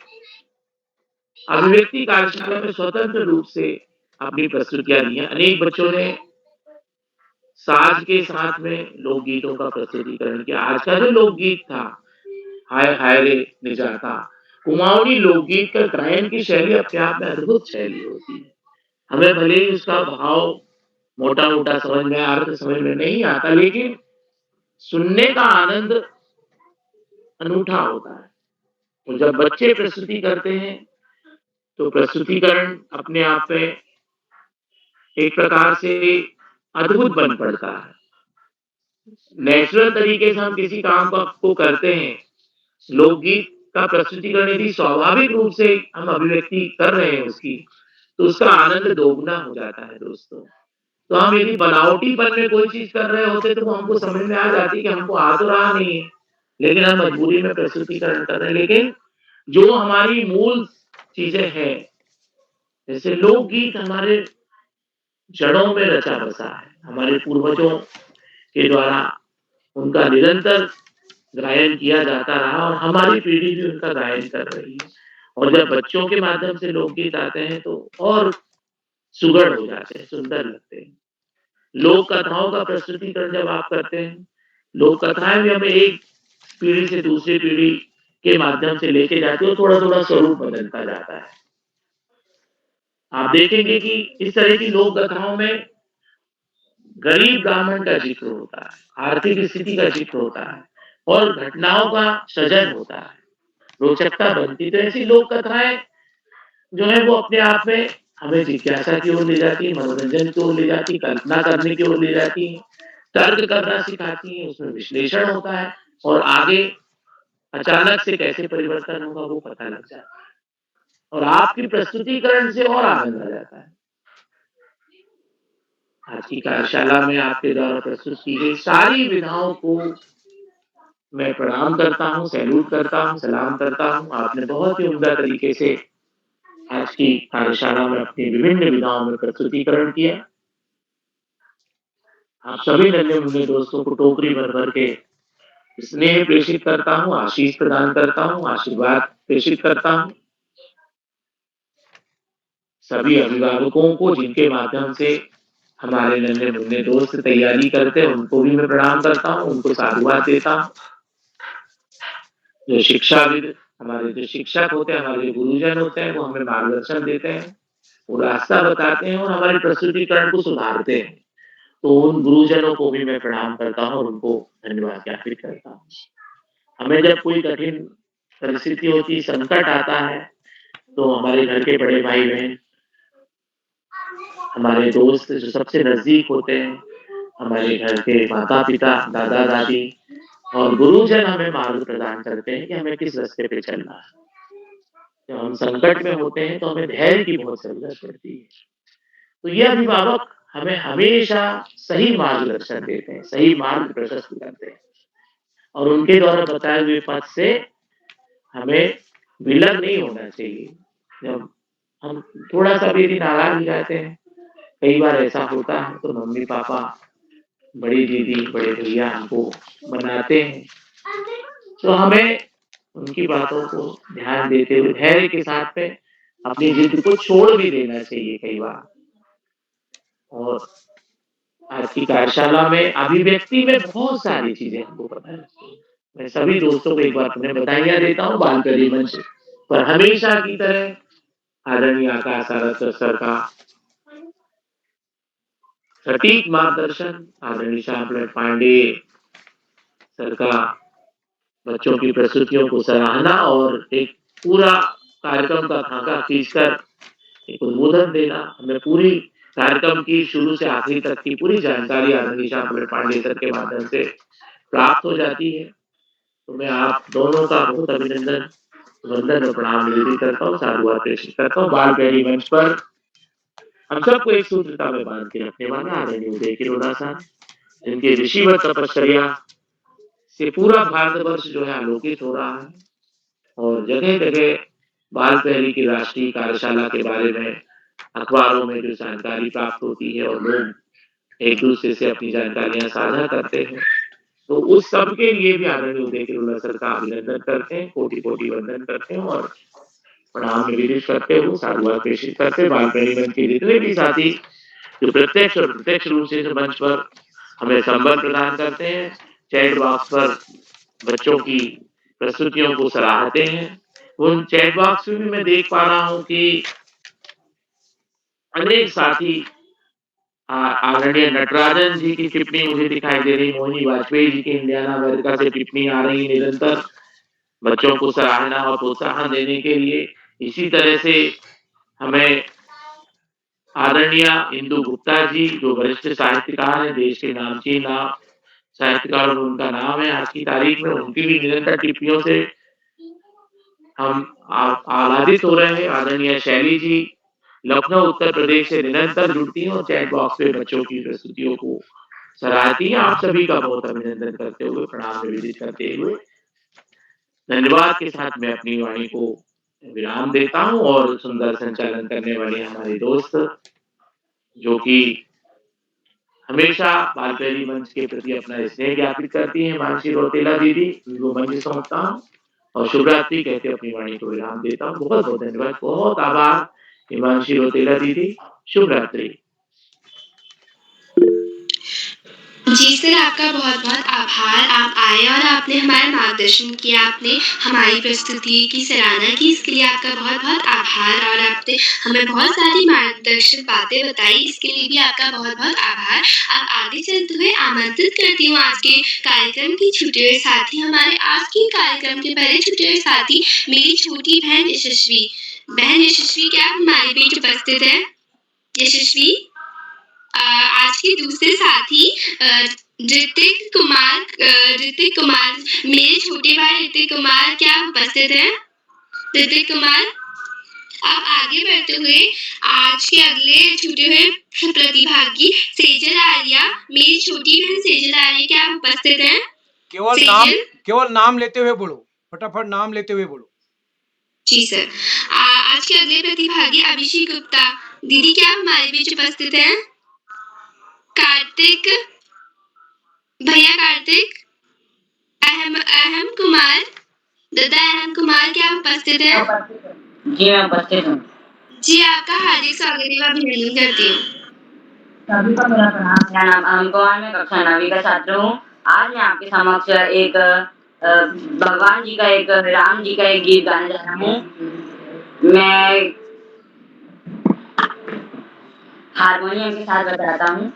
अभिव्यक्ति कार्यशाला में स्वतंत्र रूप से अपनी प्रस्तुतियाँ दी हैं। अनेक बच्चों ने साज के साथ में लोकगीतों का प्रस्तुतिकरण किया। आज का जो लोकगीत था, हाय हाय रे निजाता, कुमाऊनी लोकगीत का गायन की शैली अपने आप में अद्भुत शैली होती है। हमें भले ही उसका भाव मोटा-मोटा समझ में, अर्थ समझ में नहीं आता, लेकिन सुनने का आनंद अनूठा होता है। तो जब बच्चे प्रस्तुति करते हैं, तो प्रस्तुतिकरण अपने आप में एक प्रकार से अद्भुत बन पड़ता है। नेचुरल तरीके से हम किसी काम को करते हैं, लोकगीत का प्रस्तुतिकरण यदि स्वाभाविक रूप से हम अभिव्यक्ति कर रहे हैं उसकी, तो उसका आनंद दोगुना हो जाता है दोस्तों। तो हम यदि बनावटीपन में कोई चीज़ कर रहे होते, तो वो हमको समझ में आ जाती कि हमको आ तो रहा नहीं है, लेकिन हम मजबूरी में प्रस्तुतिकरण कर रहे हैं। लेकिन जो हमारी मूल चीज़ें हैं, जैसे लोकगीत हमारे जड़ों में रचा बसा है, हमारे पूर्वजों के द्वारा उनका निरंतर गायन किया जाता रहा और हमारी पीढ़ी भी उनका गायन कर रही है। और जब बच्चों के माध्यम से लोकगीत आते हैं, तो और सुघड़ हो जाते हैं, सुंदर लगते हैं। लोक कथाओं का प्रस्तुतिकरण जब आप करते हैं, लोक कथाएँ भी हमें एक पीढ़ी से दूसरी पीढ़ी के माध्यम से लेके जाती है और थोड़ा-थोड़ा स्वरूप बदलता जाता है। आप देखेंगे कि इस तरह की लोक कथाओं में गरीब ब्राह्मण का ज़िक्र होता है, आर्थिक स्थिति का ज़िक्र होता है और घटनाओं का सृजन होता है, रोचकता बनती है। तो ऐसी लोक कथाएँ जो है वो अपने आप में हमें जिज्ञासा की ओर ले जाती है, मनोरंजन की ओर ले जाती है, कल्पना करने की ओर ले जाती है, तर्क करना सिखाती है, उसमें विश्लेषण होता है और आगे अचानक से कैसे परिवर्तन होगा वो पता लग जाता है और आपकी प्रस्तुतिकरण से और आनंद आ जाता है। आज की कार्यशाला में आपके द्वारा प्रस्तुत की गई सारी विधाओं को मैं प्रणाम करता हूँ, सैल्यूट करता हूँ, सलाम करता हूँ। आपने बहुत ही उम्दा तरीके से आज की कार्यशाला में अपनी विभिन्न विधाओं में प्रस्तुतिकरण किया। आप सभी नन्हे-मुन्ने दोस्तों को टोकरी भर-भर के स्नेह प्रेषित करता हूँ, आशीष प्रदान करता हूँ, आशीर्वाद प्रेषित करता हूँ। सभी अभिभावकों को जिनके माध्यम से हमारे नन्हे-मुन्ने दोस्त तैयारी करते हैं, उनको भी मैं प्रणाम करता हूँ, उनको साधुवाद देता हूँ। जो शिक्षाविद हमारे जो शिक्षक होते हैं, हमारे जो गुरुजन होते हैं, वो हमें मार्गदर्शन देते हैं, वो रास्ता बताते हैं और हमारे प्रस्तुतिकरण को सुधारते हैं। तो उन गुरुजनों को भी मैं प्रणाम करता हूँ और उनको धन्यवाद ज्ञापित करता हूँ। हमें जब कोई कठिन परिस्थिति होती है, संकट आता है, तो हमारे घर के बड़े भाई-बहन, हमारे दोस्त जो सबसे नज़दीक होते हैं, हमारे घर के माता-पिता, दादा-दादी और गुरुजन हमें मार्ग प्रदान करते हैं कि हमें किस रास्ते पे चलना है। जब हम संकट में होते हैं, तो हमें धैर्य की बहुत ज़रूरत पड़ती है। तो ये अभिभावक हमें हमेशा सही मार्गदर्शन देते हैं, सही मार्ग प्रशस्त करते हैं और उनके द्वारा बताए हुए पथ से हमें विलग नहीं होना चाहिए। जब हम थोड़ा-सा भी यदि नाराज़ हो जाते हैं, कई बार ऐसा होता है, तो मम्मी-पापा, बड़ी दीदी, बड़े भैया हमको मनाते हैं। तो हमें उनकी बातों को ध्यान देते हुए धैर्य के साथ में अपनी ज़िद को छोड़ भी देना चाहिए कई बार। और आज की कार्यशाला में अभिव्यक्ति में बहुत सारी चीज़ें हमको पता है। मैं सभी दोस्तों को एक बार पुनः बधाइयाँ देता हूँ बालकली मंच पर हमेशा की तरह आदरणीय आकाश आराध्य सर का सटीक मार्गदर्शन, आदरणीय श्यामलाल पांडेय सर का बच्चों की प्रस्तुतियों को सराहना और एक पूरा कार्यक्रम का खाका खींचकर एक उद्बोधन देना, हमें पूरी कार्यक्रम की शुरू से आखिरी तक की पूरी जानकारी आदरणीय श्याम प्रसाद पांडे सर के माध्यम से प्राप्त हो जाती है। तो मैं आप दोनों का बहुत अभिनंदन, वंदन और प्रणाम निवेदित करता हूँ, साधुवाद प्रेषित करता हूँ। बाल प्यारी मंच पर हम सबको एक सूत्रता में बांध के रखने वाले आदरणीय उदय किरोड़ा साहब, जिनके ऋषिवत तपश्चर्या से पूरा भारतवर्ष जो है आलोकित हो रहा है और जगह-जगह बाल प्रहरी की राष्ट्रीय कार्यशाला के बारे में अखबारों में जो जानकारी प्राप्त होती है और लोग एक-दूसरे से अपनी जानकारियाँ साझा करते हैं, तो उस सब के लिए भी आदरणीय उदय किरोड़ा सर का अभिनंदन करते हैं, कोटि-कोटि वंदन करते हैं और प्रणाम निवेदित करते हुए साधुवाद प्रेषित करते हुए बाल प्यारी मंच के जितने भी साथी जो प्रत्यक्ष और प्रत्यक्ष रूप से इस मंच पर हमें संबल प्रदान करते हैं, चैट बॉक्स पर बच्चों की प्रस्तुतियों को सराहते हैं। उन चैट बॉक्स में भी मैं देख पा रहा हूँ कि अनेक साथी आदरणीय नटराजन जी की टिप्पणी मुझे दिखाई दे रही, मोहिनी वाजपेयी जी की इंडियाना अमेरिका से टिप्पणी आ रही निरंतर बच्चों को सराहना और प्रोत्साहन देने के लिए। इसी तरह से हमें आदरणीय इंदु गुप्ता जी जो वरिष्ठ साहित्यकार हैं, देश के नामचीन साहित्यकारों में उनका नाम है आज की तारीख में, उनकी भी निरंतर टिप्पणियों से हम आह्लादित हो रहे हैं। आदरणीय शैली जी लखनऊ उत्तर प्रदेश से निरंतर जुड़ती हैं और चैट बॉक्स पे बच्चों की प्रस्तुतियों को सराहती हैं। आप सभी का बहुत अभिनंदन करते हुए, प्रणाम निवेदित करते हुए, धन्यवाद के साथ मैं अपनी वाणी को विराम देता हूँ और सुंदर संचालन करने वाले हमारे दोस्त जो कि हमेशा बाल प्यारी मंच के प्रति अपना स्नेह ज्ञापित करती हैं, हिमांशी रौतेला दीदी, उनको मंच सौंपता हूँ और शुभ रात्रि कहते अपनी वाणी को विराम देता हूँ। बहुत-बहुत धन्यवाद, बहुत आभार हिमांशी रौतेला दीदी, शुभ रात्रि। जी सर, आपका बहुत-बहुत आभार। आप आए और आपने हमारा मार्गदर्शन किया, आपने हमारी प्रस्तुति की सराहना की, इसके लिए आपका बहुत-बहुत आभार और आपने हमें बहुत सारी मार्गदर्शक बातें बताई, इसके लिए भी आपका बहुत-बहुत आभार। अब आगे चलते हुए आमंत्रित करती हूँ आज के कार्यक्रम के छूटे हुए साथी, हमारे आज के कार्यक्रम के पहले छूटे हुए साथी मेरी छोटी बहन यशस्वी। बहन यशस्वी, क्या आप हमारे बीच उपस्थित हैं? यशस्वी? आज के दूसरे साथी ऋतिक कुमार, मेरे छोटे भाई ऋतिक कुमार, क्या आप उपस्थित हैं? ऋतिक कुमार, अब आगे बढ़ते हुए आज के अगले छूटे हुए प्रतिभागी सेजल आर्या, मेरी छोटी बहन सेजल आर्या, क्या आप उपस्थित हैं? केवल नाम लेते हुए बोलो, फटाफट नाम लेते हुए बोलो। जी सर। आज के अगले प्रतिभागी अभिषेक गुप्ता, दीदी क्या आप हमारे बीच उपस्थित हैं? कार्तिक, भैया कार्तिक, अहम कुमार, दादा अहम कुमार, क्या आप उपस्थित हैं? जी मैं उपस्थित हूँ। जी आपका हार्दिक स्वागत एवं अभिनंदन करती हूँ। सभी को मेरा प्रणाम। मेरा नाम अहम कुमार, मैं कक्षा 9वीं का छात्र हूँ। आज मैं आपके समक्ष एक भगवान जी का एक राम जी का एक गीत गाने जा रहा हूँ। मैं हारमोनियम के साथ बताता हूँ।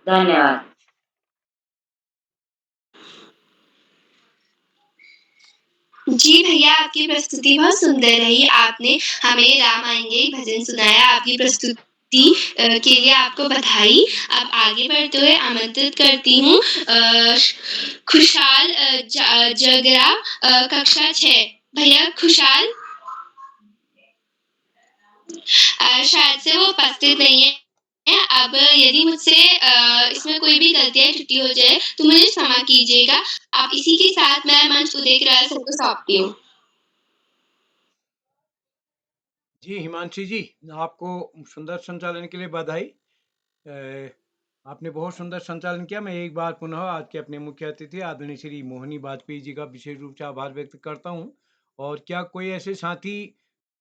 धन्यवाद। जी भैया, आपकी प्रस्तुति बहुत सुंदर रही। आपने हमें राम आएंगे भजन सुनाया। आपकी प्रस्तुति के लिए आपको बधाई। अब आगे बढ़ते हुए आमंत्रित करती हूँ खुशहाल जगरा, कक्षा 6। भैया खुशहाल, शायद से वो उपस्थित नहीं है। अब यदि मुझसे इसमें कोई भी गलती या त्रुटि हो जाए तो मुझे क्षमा कीजिएगा। अब इसी के साथ मैं मंच उदय करार सर को सौंपती हूँ। जी, हिमांशी जी, आपको सुंदर संचालन के लिए बधाई। आपने बहुत सुंदर संचालन किया। मैं एक बार पुनः आज के अपने मुख्य अतिथि आदरणीय श्री मोहिनी वाजपेयी जी का विशेष रूप से आभार व्यक्त करता हूँ। और क्या कोई ऐसे साथी